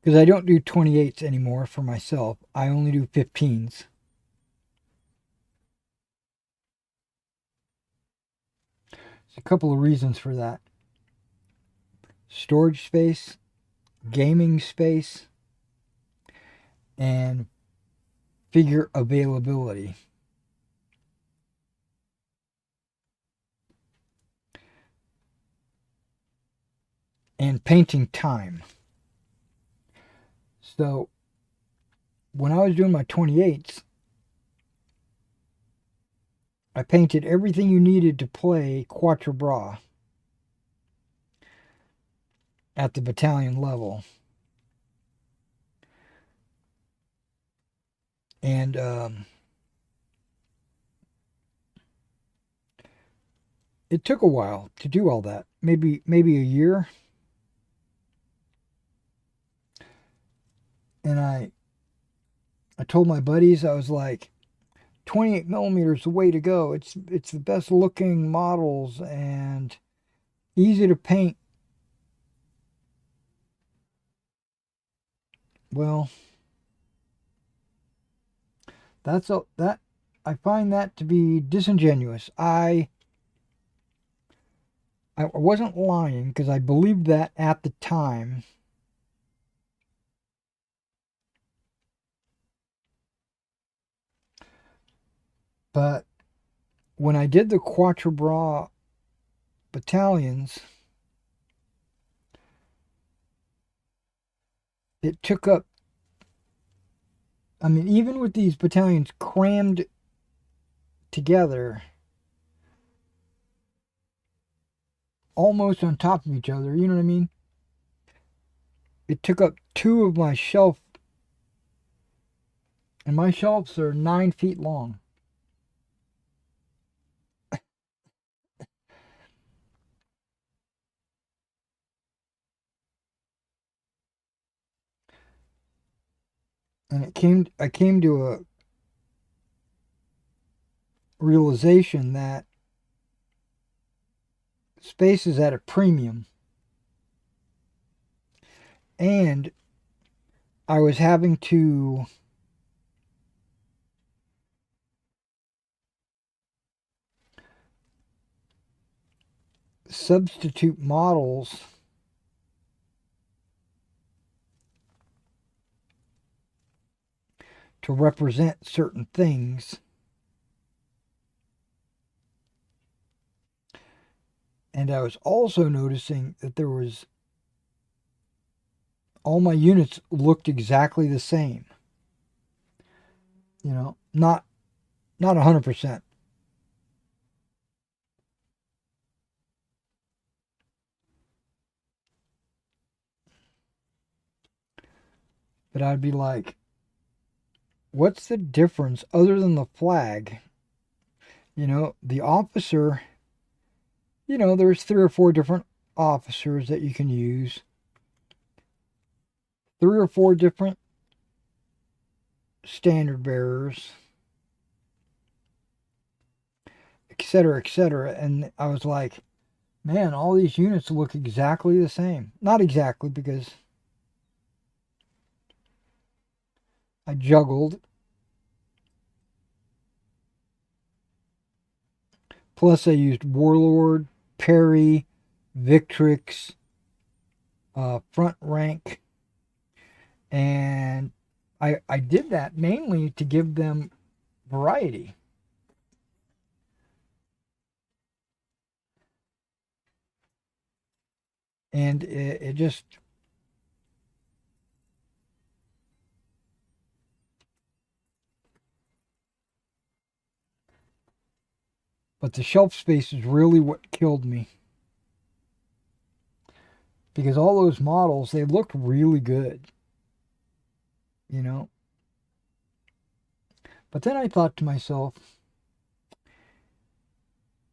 Speaker 1: because I don't do 28s anymore for myself, I only do 15s. There's a couple of reasons for that: storage space, gaming space, and figure availability. And painting time. So when I was doing my 28s, I painted everything you needed to play Quatre Bras at the battalion level. And it took a while to do all that. Maybe a year. And I told my buddies, I was like, 28 millimeters is the way to go. It's the best looking models and easy to paint. Well, that's that I find that to be disingenuous. I wasn't lying because I believed that at the time. But when I did the Quatre Bras battalions, it took up, I mean, even with these battalions crammed together, almost on top of each other, you know what I mean? It took up 2 of my shelf, and my shelves are 9 feet long. And I came to a realization that space is at a premium. And I was having to substitute models to represent certain things. And I was also noticing that all my units looked exactly the same. You know, not 100%. But I'd be like, what's the difference other than the flag? You know, the officer, there's 3 or 4 different officers that you can use. 3 or 4 different standard bearers, etc., etc. And I was like, man, all these units look exactly the same. Not exactly, because I juggled. Plus, I used Warlord, Parry, Victrix, Front Rank, and I did that mainly to give them variety. And it just, but the shelf space is really what killed me. Because all those models, they looked really good, you know. But then I thought to myself,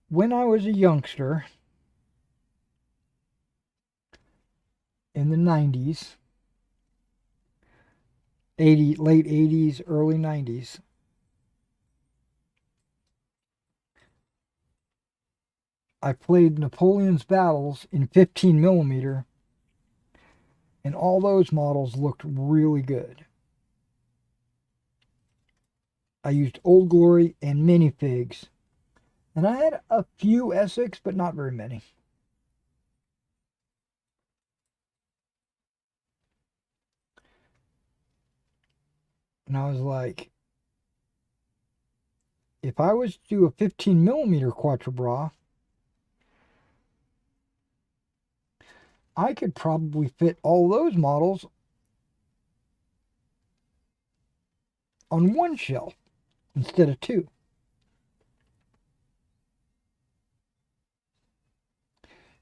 Speaker 1: when I was a youngster in the 90s, late 80s, early 90s, I played Napoleon's battles in 15 millimeter, and all those models looked really good. I used Old Glory and minifigs, and I had a few Essex, but not very many. And I was like, if I was to do a 15 millimeter Quatre Bras, I could probably fit all those models on one shelf instead of 2.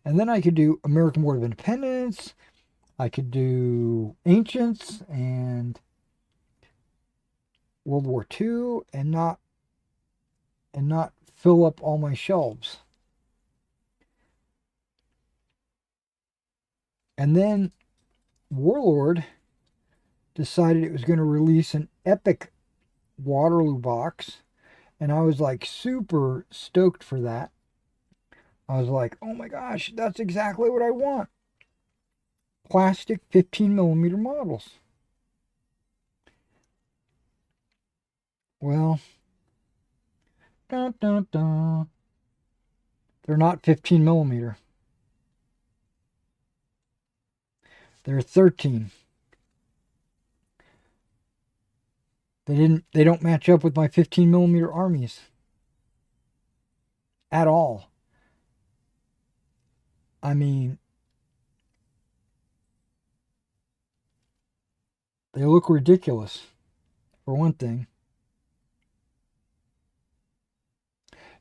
Speaker 1: And then I could do American War of Independence, I could do Ancients and World War II, and not fill up all my shelves. And then Warlord decided it was going to release an epic Waterloo box, and I was like super stoked for that. I was like, oh my gosh, that's exactly what I want. Plastic 15 millimeter models. Well, Dun, dun, dun. They're not 15 millimeter. They're 13. They don't match up with my 15 millimeter armies at all. I mean, they look ridiculous, for one thing.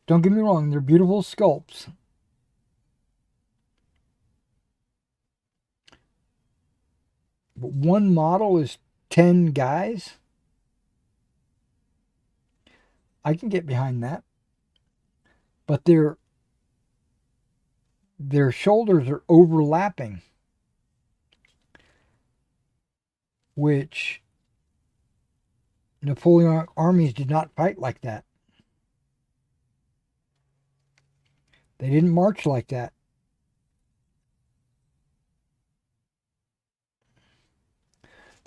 Speaker 1: Don't get me wrong, they're beautiful sculpts. But one model is 10 guys? I can get behind that. But their shoulders are overlapping, which Napoleonic armies did not fight like that. They didn't march like that.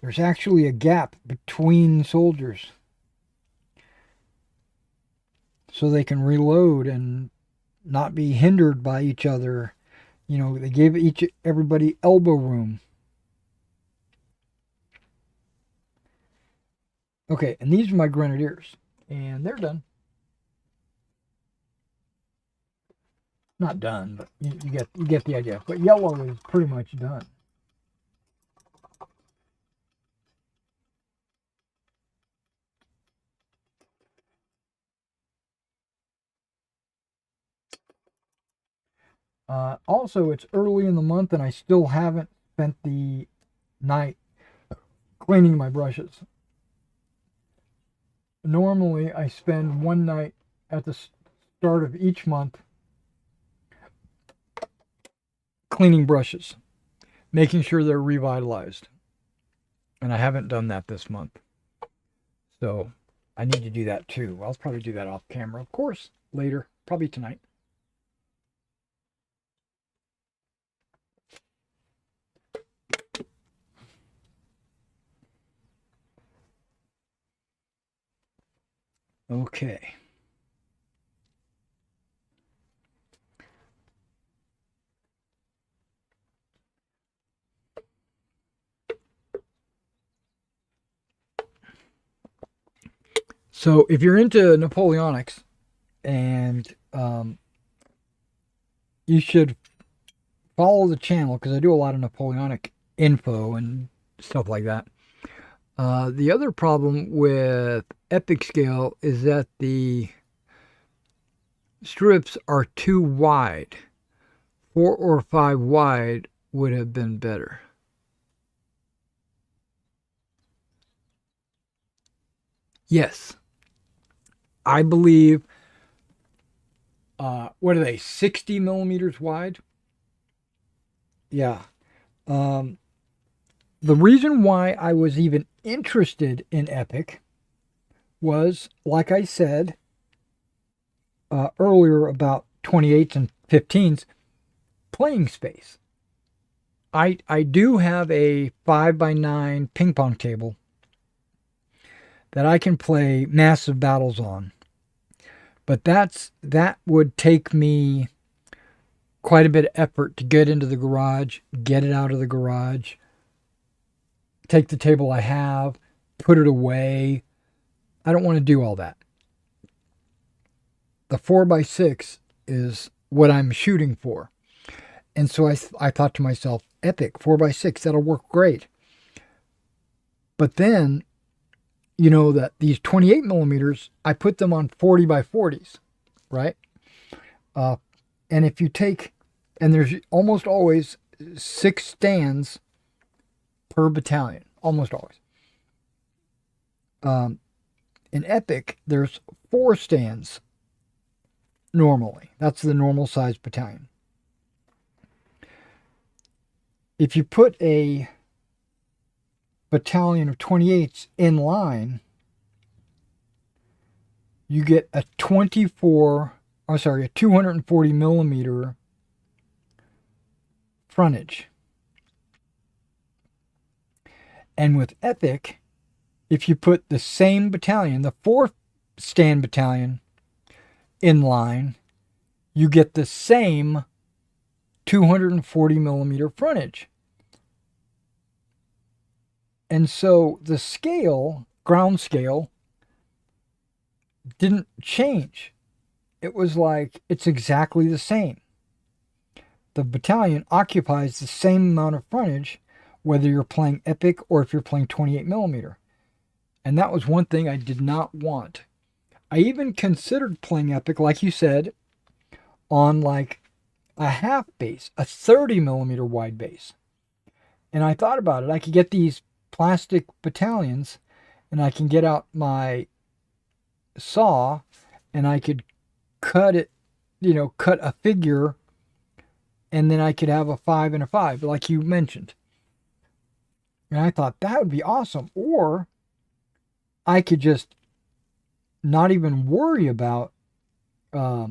Speaker 1: There's actually a gap between soldiers so they can reload and not be hindered by each other. You know, they gave everybody elbow room. Okay, and these are my grenadiers, and they're done. Not done, but you get the idea. But yellow is pretty much done. Also, it's early in the month, and I still haven't spent the night cleaning my brushes. Normally, I spend one night at the start of each month cleaning brushes, making sure they're revitalized. And I haven't done that this month. So I need to do that too. I'll probably do that off camera, of course, later, probably tonight. Okay. So if you're into Napoleonics, and you should follow the channel because I do a lot of Napoleonic info and stuff like that. The other problem with Epic Scale is that the strips are too wide. 4 or 5 wide would have been better. Yes, I believe, what are they, 60 millimeters wide? Yeah. The reason why I was even interested in Epic was, like I said earlier about 28s and 15s, playing space. I do have a 5x9 ping pong table that I can play massive battles on. But that would take me quite a bit of effort to get into the garage, get it out of the garage, take the table I have, put it away. I don't want to do all that. The 4x6 is what I'm shooting for. And so I thought to myself, Epic 4x6, that'll work great. But then, you know, that these 28 millimeters, I put them on 40x40s, right? And if you take, and there's almost always 6 stands per battalion, almost always. In Epic, there's 4 stands normally. That's the normal size battalion. If you put a battalion of 28s in line, you get a 240 millimeter frontage. And with Epic, if you put the same battalion, the 4th stand battalion, inline, you get the same 240 millimeter frontage. And so the scale, ground scale, didn't change. It was like it's exactly the same. The battalion occupies the same amount of frontage whether you're playing epic or if you're playing 28 millimeter. And that was one thing I did not want. I even considered playing epic, like you said, on like a half base, a 30 millimeter wide base. And I thought about it. I could get these plastic battalions and I can get out my saw and I could cut it, cut a figure, and then I could have a 5 and a 5, like you mentioned. And I thought that would be awesome. Or I could just not even worry about the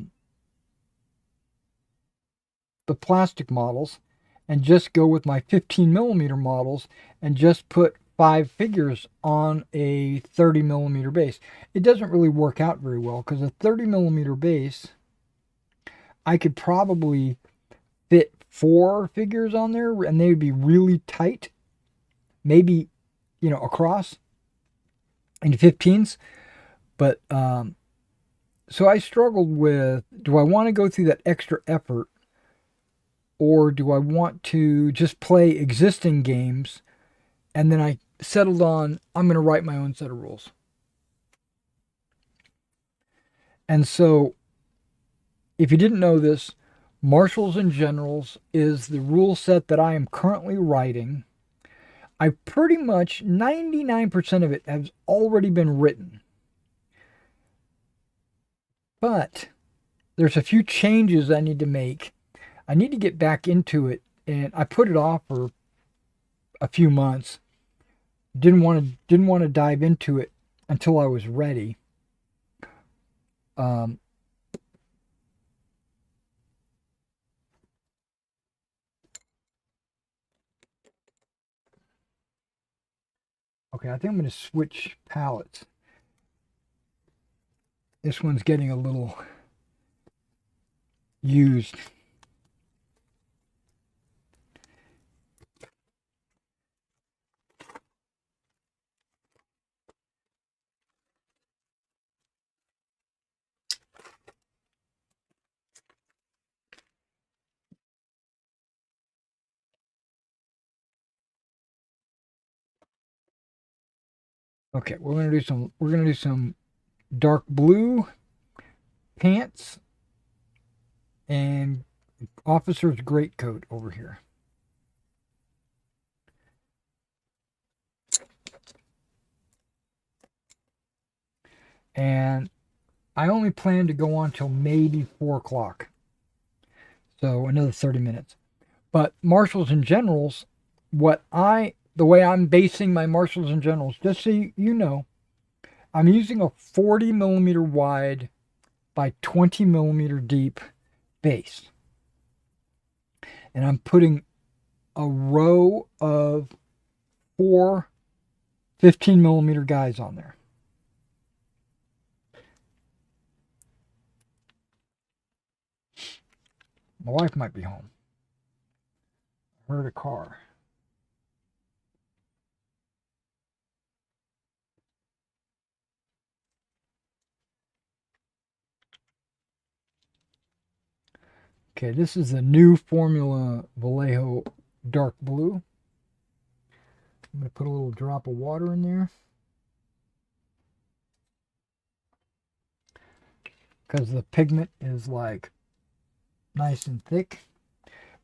Speaker 1: plastic models and just go with my 15 millimeter models and just put 5 figures on a 30 millimeter base. It doesn't really work out very well because a 30 millimeter base, I could probably fit 4 figures on there and they would be really tight, maybe, across in 15s. But so I struggled with, do I want to go through that extra effort or do I want to just play existing games? And then I settled on, I'm going to write my own set of rules. And so, if you didn't know this, Marshals and Generals is the rule set that I am currently writing. I pretty much, 99% of it has already been written. But there's a few changes I need to make. I need to get back into it, and I put it off for a few months. Didn't want to dive into it until I was ready. Um, okay, I think I'm going to switch palettes. This one's getting a little used. Okay, we're gonna do some dark blue pants and officer's greatcoat over here. And I only plan to go on till maybe 4 o'clock. So another 30 minutes. But Marshals and Generals, the way I'm basing my Marshals and Generals, just so you know, I'm using a 40 millimeter wide by 20 millimeter deep base. And I'm putting a row of 4 15 millimeter guys on there. My wife might be home. I heard a car. Okay, this is the new Formula Vallejo dark blue. I'm going to put a little drop of water in there. Because the pigment is like nice and thick.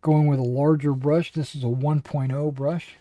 Speaker 1: Going with a larger brush. This is a 1.0 brush.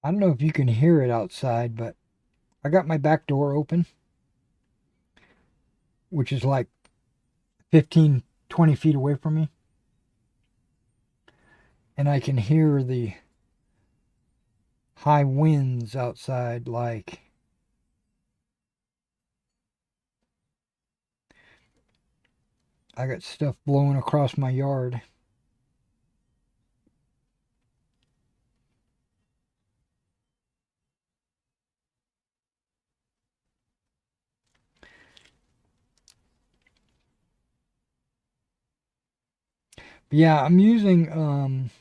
Speaker 1: I don't know if you can hear it outside, but I got my back door open, which is like 15, 20 feet away from me. And I can hear the high winds outside, like I got stuff blowing across my yard. But yeah, I'm using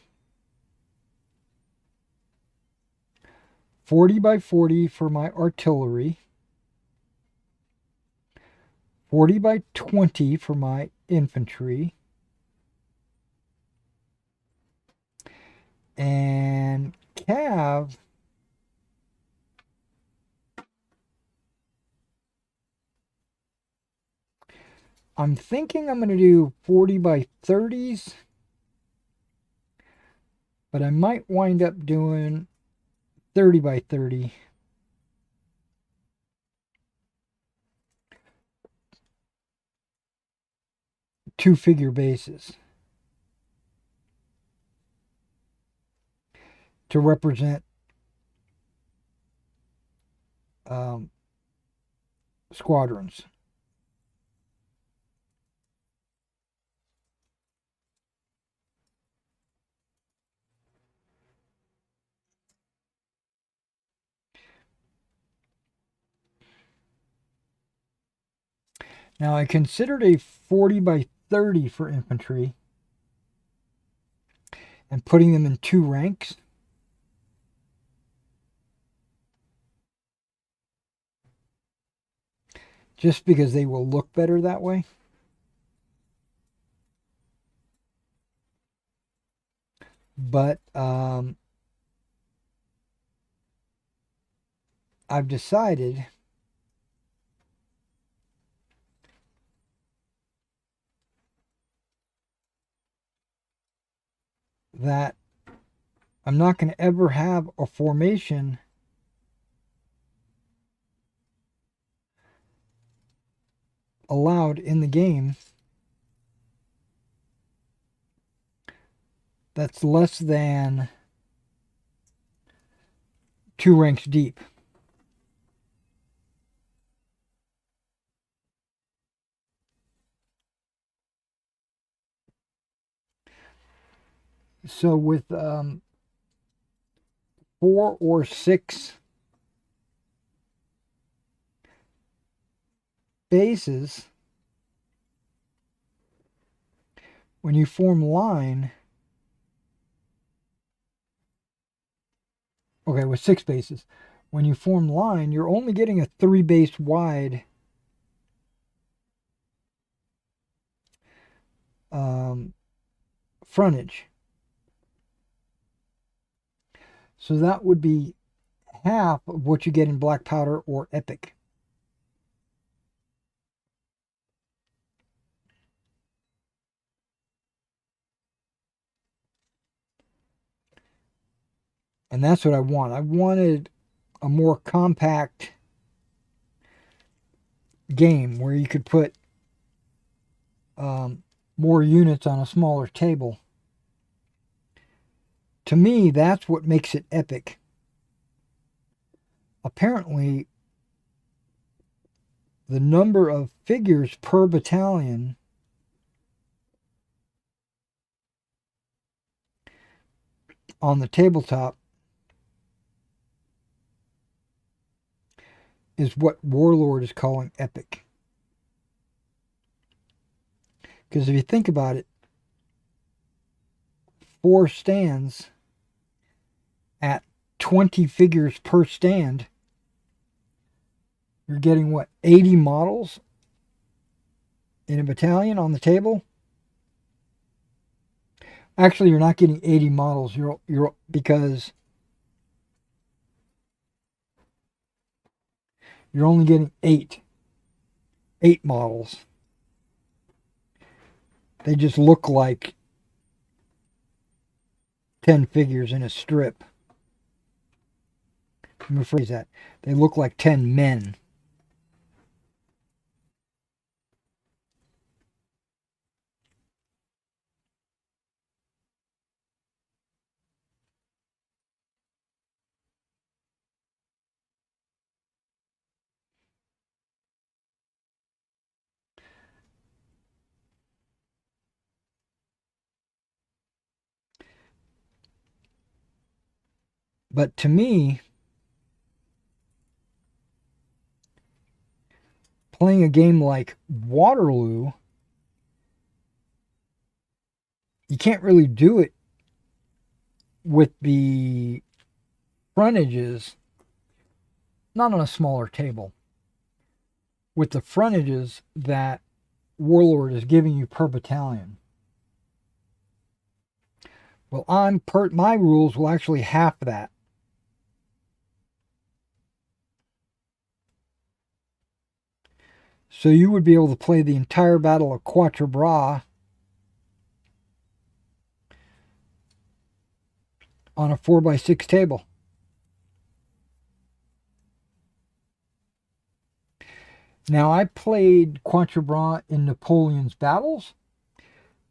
Speaker 1: 40 by 40 for my artillery, 40 by 20 for my infantry, and cav. I'm thinking I'm going to do 40 by 30s, but I might wind up doing 30 by 30. Two-figure bases to represent squadrons. Now I considered a 40 by 30 for infantry and putting them in two ranks. Just because they will look better that way. But I've decided that I'm not going to ever have a formation allowed in the game that's less than two ranks deep. So with 4 or 6 bases, when you form line, okay, with 6 bases, when you form line, you're only getting a 3 base wide frontage. So that would be half of what you get in black powder or epic. And that's what I want. I wanted a more compact game where you could put more units on a smaller table. To me, that's what makes it epic. Apparently, the number of figures per battalion on the tabletop is what Warlord is calling epic. Because if you think about it, 4 stands at 20 figures per stand, you're getting what, 80 models in a battalion on the table? Actually, you're not getting 80 models. You're because you're only getting 8 models. They just look like 10 figures in a strip. let me rephrase that. They look like 10 men. But to me, playing a game like Waterloo, you can't really do it with the frontages, not on a smaller table, with the frontages that Warlord is giving you per battalion. Well, my rules will actually half that. So you would be able to play the entire Battle of Quatre Bras on a 4x6 table. Now, I played Quatre Bras in Napoleon's battles,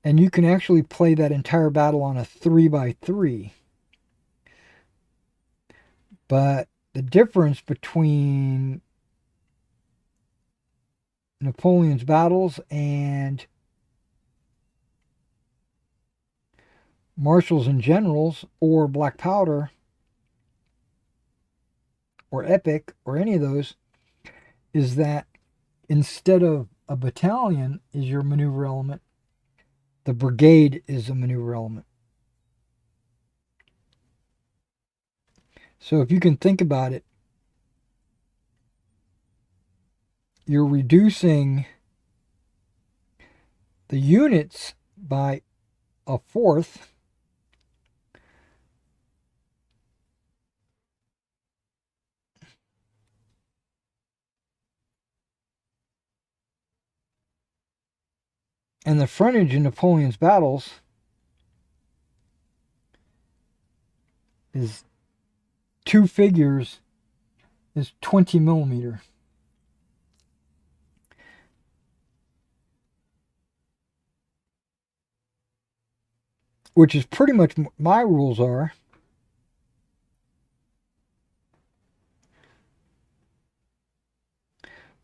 Speaker 1: and you can actually play that entire battle on a 3x3. But the difference between Napoleon's battles and Marshals and Generals or Black Powder or Epic or any of those is that instead of a battalion is your maneuver element, the brigade is a maneuver element. So if you can think about it, you're reducing the units by a fourth. And the frontage in Napoleon's battles is 2 figures is 20 millimeter. Which is pretty much my rules are.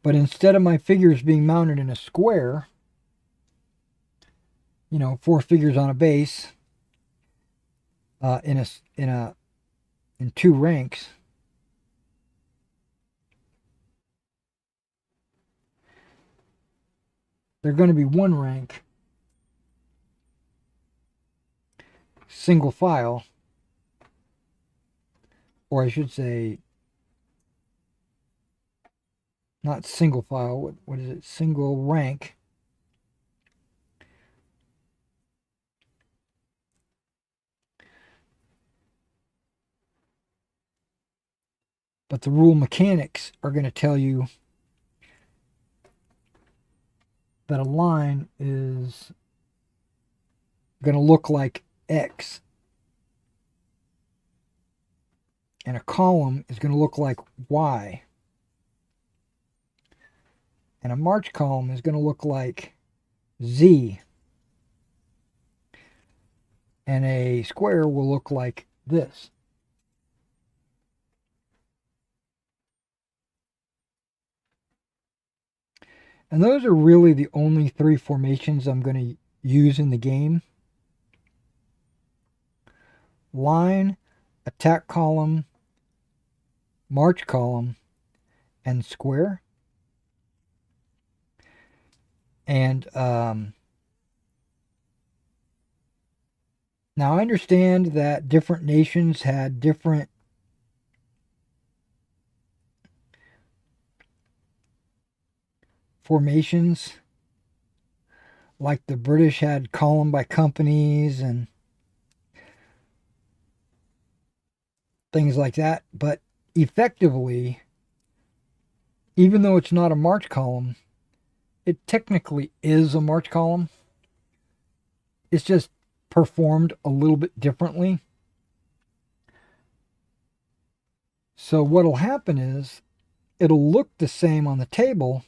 Speaker 1: But instead of my figures being mounted in a square, 4 figures on a base, in 2 ranks, they're going to be 1 rank, single file, or I should say, not single file, what is it? Single rank. But the rule mechanics are going to tell you that a line is going to look like X. And a column is going to look like Y. And a march column is going to look like Z. And a square will look like this. And those are really the only 3 formations I'm going to use in the game. Line, attack column, march column, and square. And now I understand that different nations had different formations. Like the British had column by companies and things like that. But effectively, even though it's not a march column, it technically is a march column. It's just performed a little bit differently. So what'll happen is it'll look the same on the table,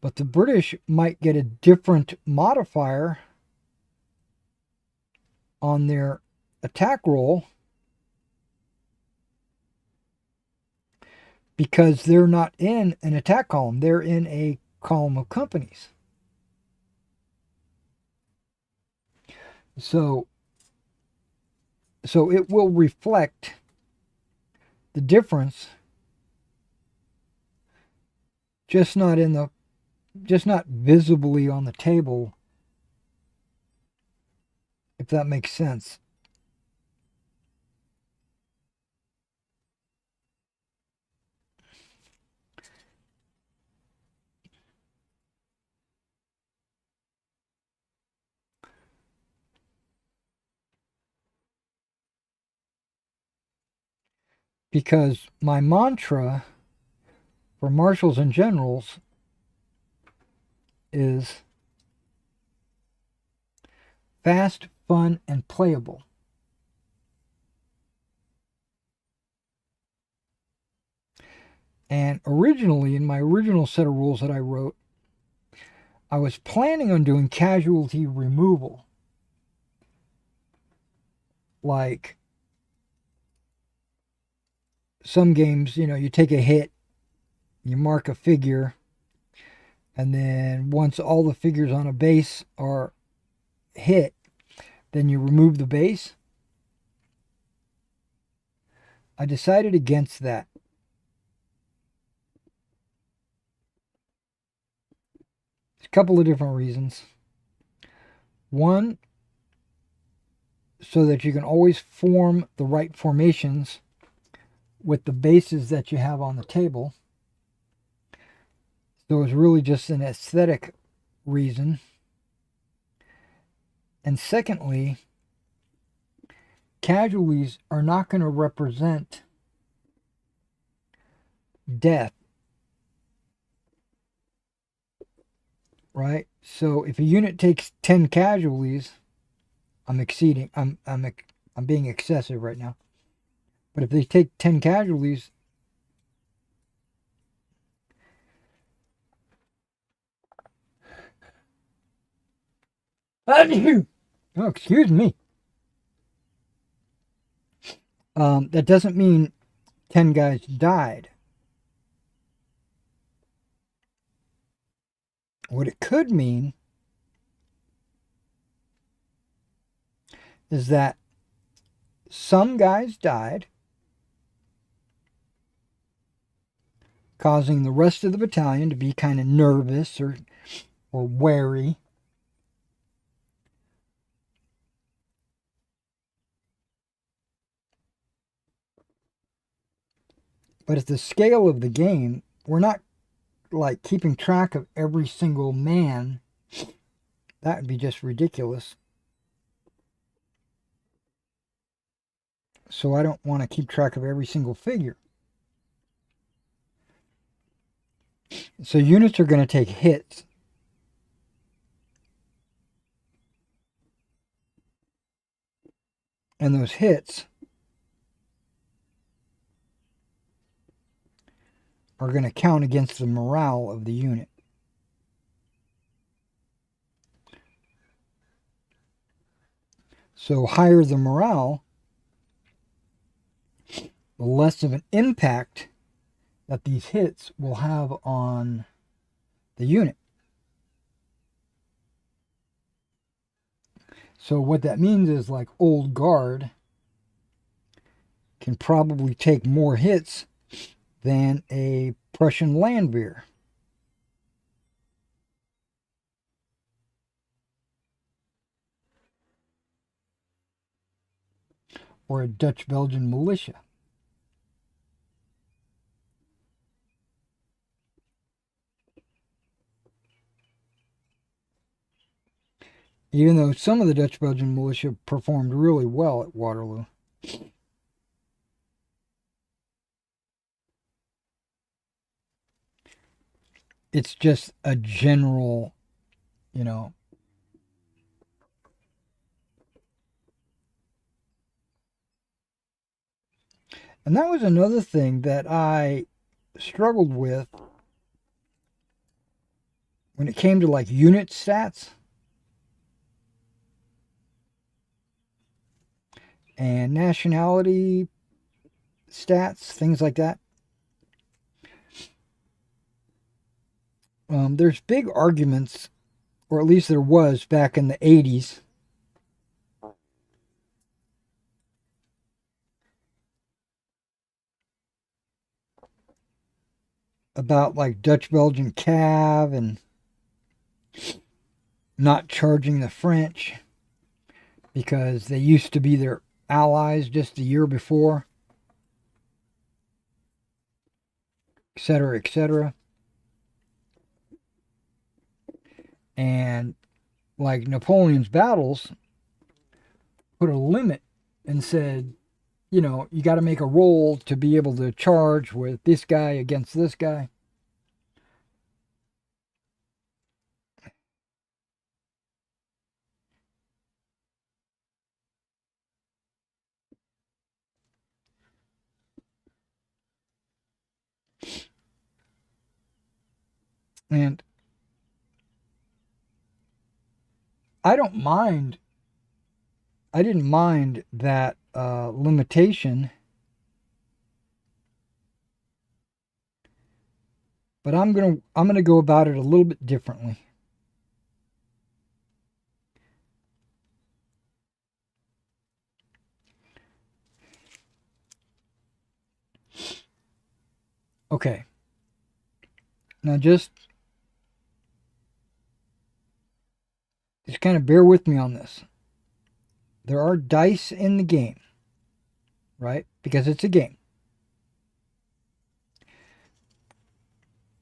Speaker 1: but the British might get a different modifier on their attack roll because they're not in an attack column. They're in a column of companies. So it will reflect the difference, just not visibly on the table, if that makes sense. Because my mantra for marshals and generals is fast, fun, and playable. And originally, in my original set of rules that I wrote, I was planning on doing casualty removal. Like some games, you take a hit, you mark a figure, and then once all the figures on a base are hit, then you remove the base. I decided against that. A couple of different reasons. One, so that you can always form the right formations with the bases that you have on the table. So it's really just an aesthetic reason. And secondly, casualties are not going to represent death, right? So if a unit takes 10 casualties, I'm being excessive right now. But if they take 10 casualties, oh, excuse me. That doesn't mean 10 guys died. What it could mean is that some guys died, causing the rest of the battalion to be kind of nervous or wary. But at the scale of the game, we're not like keeping track of every single man. That would be just ridiculous. So I don't want to keep track of every single figure. So units are going to take hits. And those hits are going to count against the morale of the unit. So higher the morale, the less of an impact that these hits will have on the unit. So what that means is like Old Guard can probably take more hits than a Prussian Landwehr. Or a Dutch-Belgian militia. Even though some of the Dutch-Belgian militia performed really well at Waterloo. It's just a general, And that was another thing that I struggled with when it came to like unit stats and nationality stats, things like that. There's big arguments, or at least there was back in the 80s, about like Dutch Belgian Cav and not charging the French because they used to be their allies just the year before, etc., etc. And like Napoleon's battles put a limit and said, you know, you got to make a roll to be able to charge with this guy against this guy. And I don't mind, I didn't mind that limitation, but I'm gonna go about it a little bit differently. Okay. Now just kind of bear with me on this. There are dice in the game, right? Because it's a game.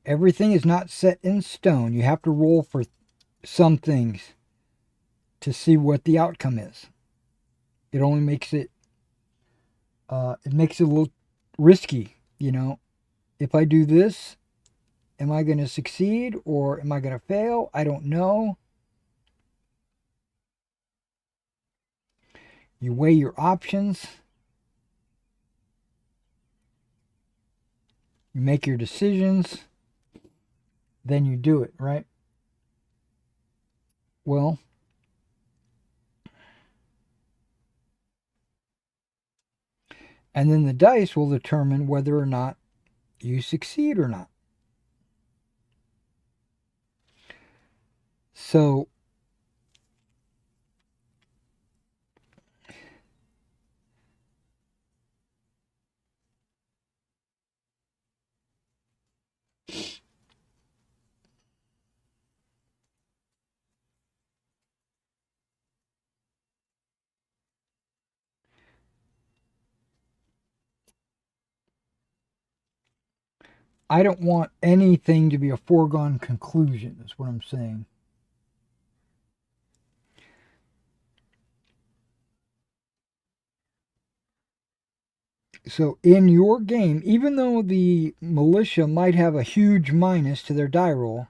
Speaker 1: Everything is not set in stone. You have to roll for some things to see what the outcome is. It only makes it it makes it a little risky, you know. If I do this, am I going to succeed or am I going to fail? I don't know. You weigh your options. You make your decisions. Then you do it, right? Well, and then the dice will determine whether or not you succeed or not. So, I don't want anything to be a foregone conclusion, is what I'm saying. So, in your game, even though the militia might have a huge minus to their die roll,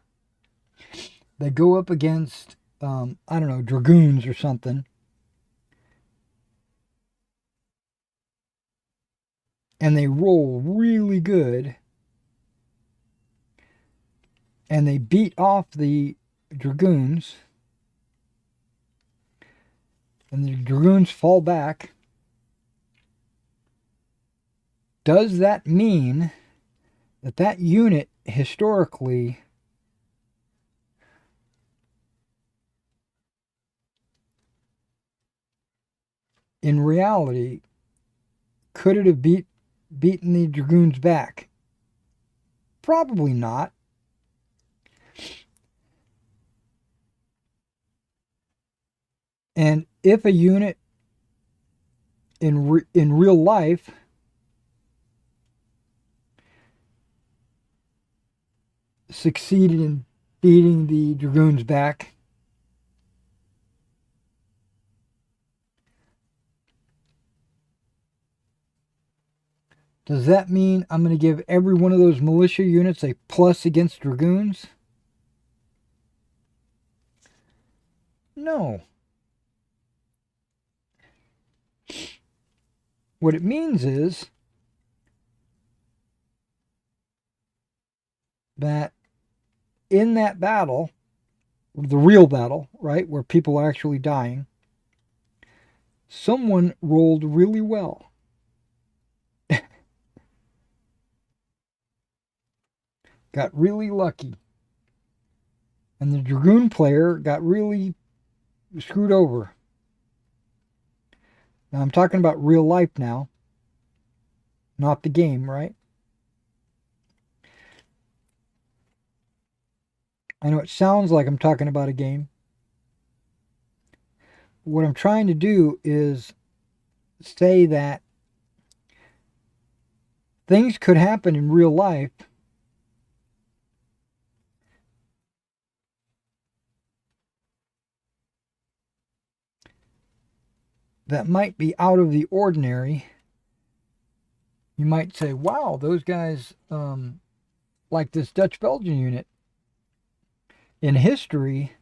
Speaker 1: they go up against, I don't know, dragoons or something, and they roll really good, and they beat off the dragoons, and the dragoons fall back. Does that mean that that unit historically in reality could it have beaten the dragoons back? Probably not. And if a unit in real life succeeded in beating the dragoons back, does that mean I'm going to give every one of those militia units a plus against dragoons? No. What it means is that in that battle, the real battle, right, where people are actually dying, someone rolled really well. Got really lucky. And the Dragoon player got really screwed over. Now I'm talking about real life now, not the game, right? I know it sounds like I'm talking about a game. What I'm trying to do is say that things could happen in real life that might be out of the ordinary. You might say, wow, those guys, like this Dutch Belgian unit, in history,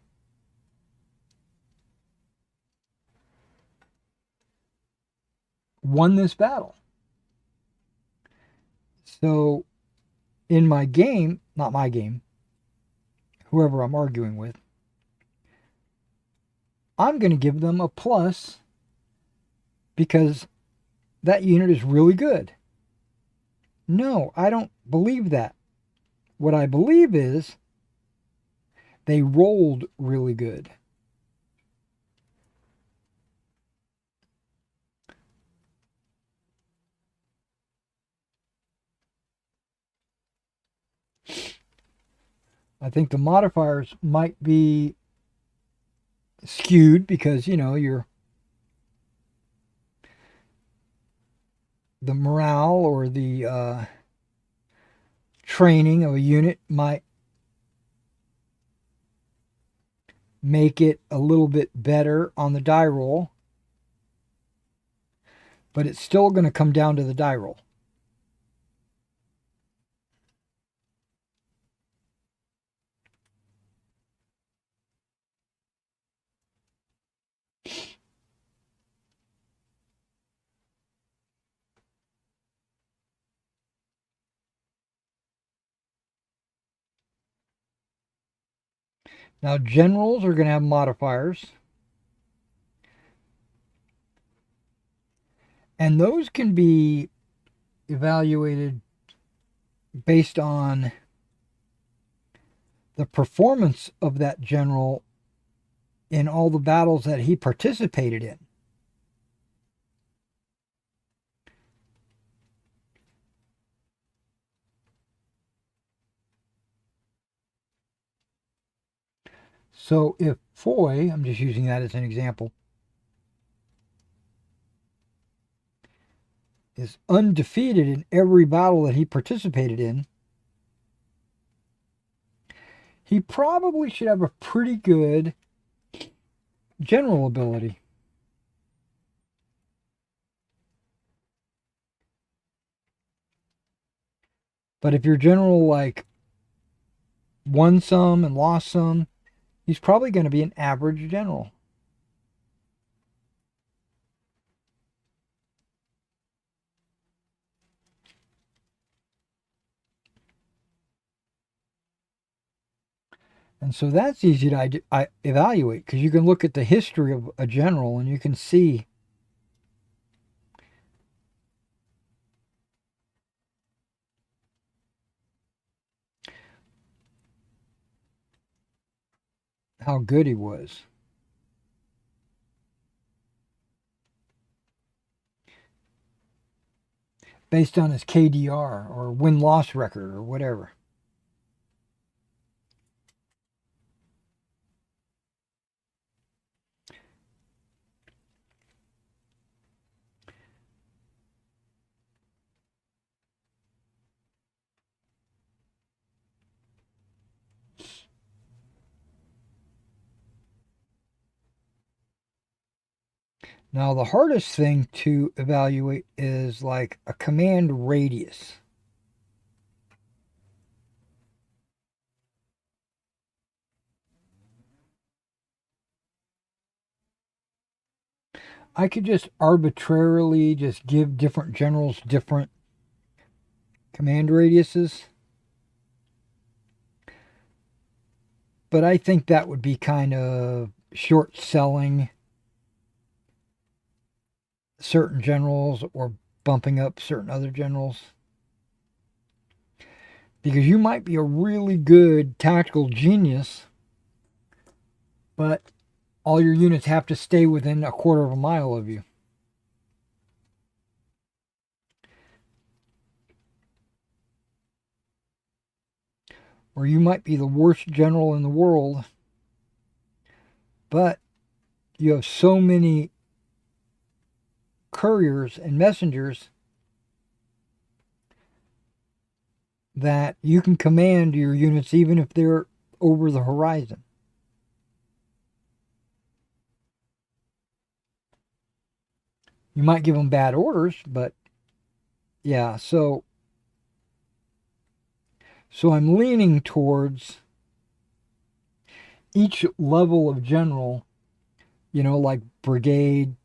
Speaker 1: won this battle. So in my game, not my game, whoever I'm arguing with, I'm going to give them a plus because that unit is really good. No, I don't believe that. What I believe is they rolled really good. I think the modifiers might be skewed because, you know, the morale or the training of a unit might make it a little bit better on the die roll, but it's still going to come down to the die roll. Now, generals are going to have modifiers, and those can be evaluated based on the performance of that general in all the battles that he participated in. So if Foy, I'm just using that as an example, is undefeated in every battle that he participated in, he probably should have a pretty good general ability. But if your general like won some and lost some, he's probably going to be an average general. And so that's easy to evaluate because you can look at the history of a general and you can see how good he was. Based on his KDR or win-loss record or whatever. Now, the hardest thing to evaluate is like a command radius. I could just arbitrarily just give different generals different command radiuses. But I think that would be kind of short selling certain generals or bumping up certain other generals. Because you might be a really good tactical genius, but all your units have to stay within a quarter of a mile of you. Or you might be the worst general in the world, but you have so many couriers and messengers that you can command your units even if they're over the horizon. You might give them bad orders, but yeah, so I'm leaning towards each level of general, like brigade,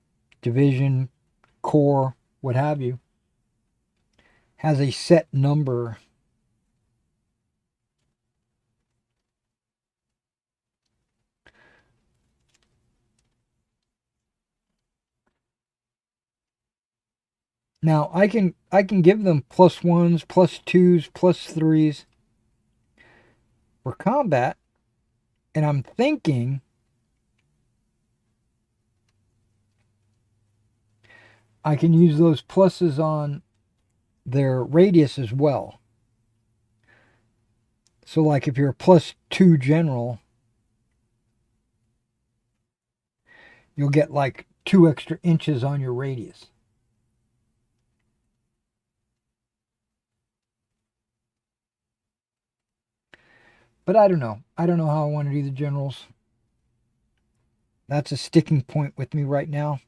Speaker 1: division, corps, what have you, has a set number. Now I can give them +1s, +2s, +3s for combat, and I'm thinking I can use those pluses on their radius as well. So like if you're a +2 general, you'll get like 2 extra inches on your radius. But I don't know. I don't know how I want to do the generals. That's a sticking point with me right now.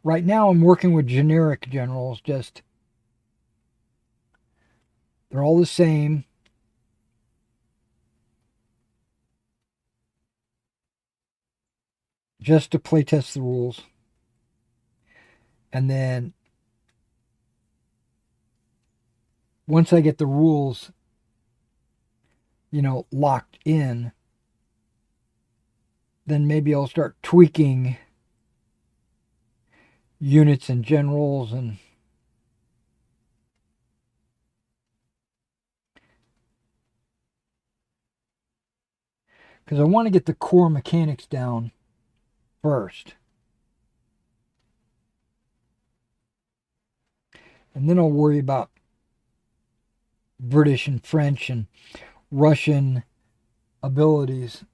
Speaker 1: Right now I'm working with generic generals, just they're all the same. Just to playtest the rules. And then once I get the rules, locked in, then maybe I'll start tweaking units and generals and because I want to get the core mechanics down first. And then I'll worry about British and French and Russian abilities.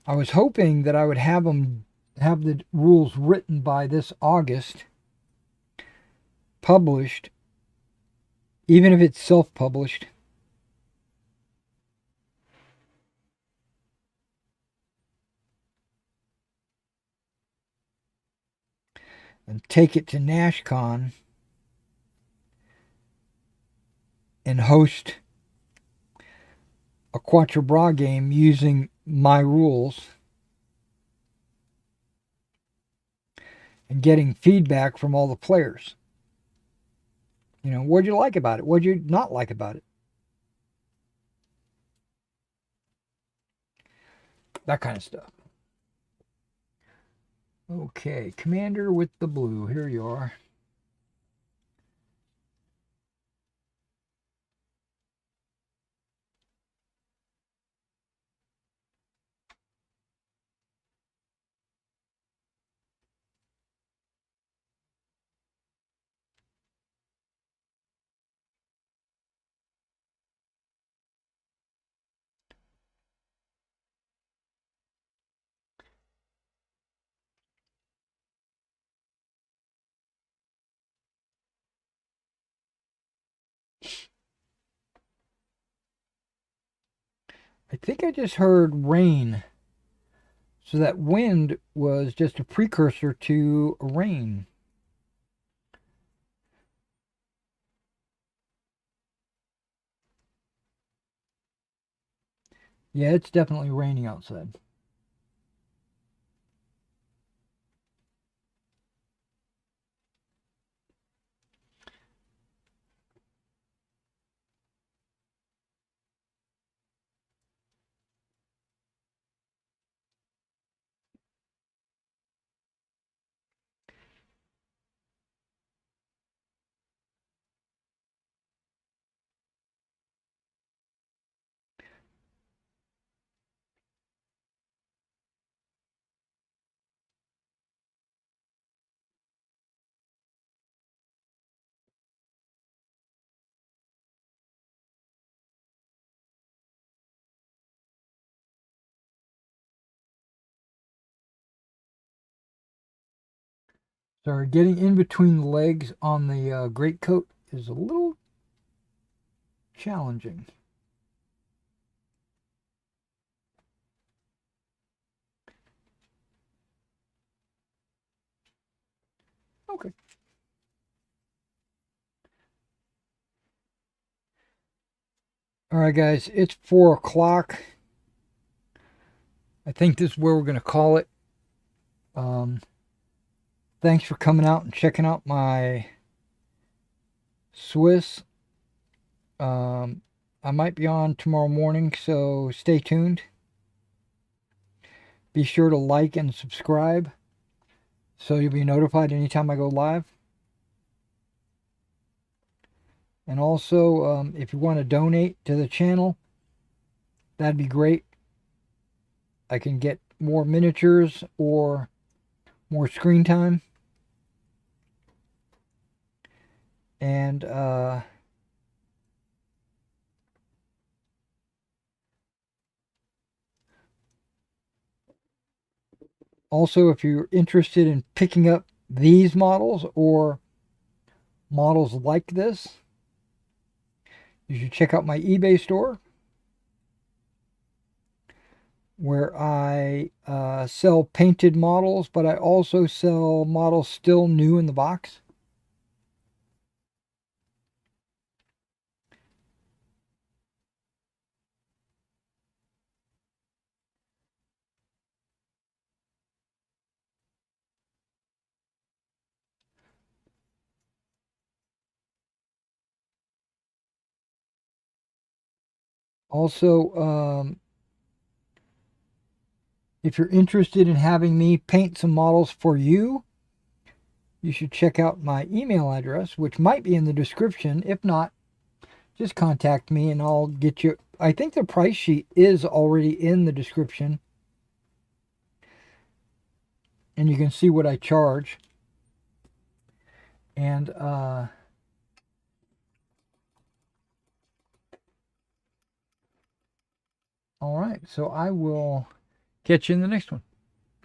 Speaker 1: I was hoping that I would have the rules written by this August, published, even if it's self-published. And take it to NashCon and host a Quatre Bras game using my rules and getting feedback from all the players. What'd you like about it? What'd you not like about it? That kind of stuff. Okay, Commander with the blue. Here you are. I think I just heard rain. So that wind was just a precursor to rain. Yeah, it's definitely raining outside. Sorry, getting in between the legs on the greatcoat is a little challenging. Okay. All right, guys, it's 4 o'clock. I think this is where we're going to call it. Thanks for coming out and checking out my Swiss. I might be on tomorrow morning, so stay tuned. Be sure to like and subscribe so you'll be notified anytime I go live. And also, if you want to donate to the channel, that'd be great. I can get more miniatures or more screen time. And also, if you're interested in picking up these models or models like this, you should check out my eBay store where I sell painted models, but I also sell models still new in the box. Also, if you're interested in having me paint some models for you, you should check out my email address, which might be in the description. If not, just contact me and I'll get you. I think the price sheet is already in the description. And you can see what I charge. And all right, so I will catch you in the next one.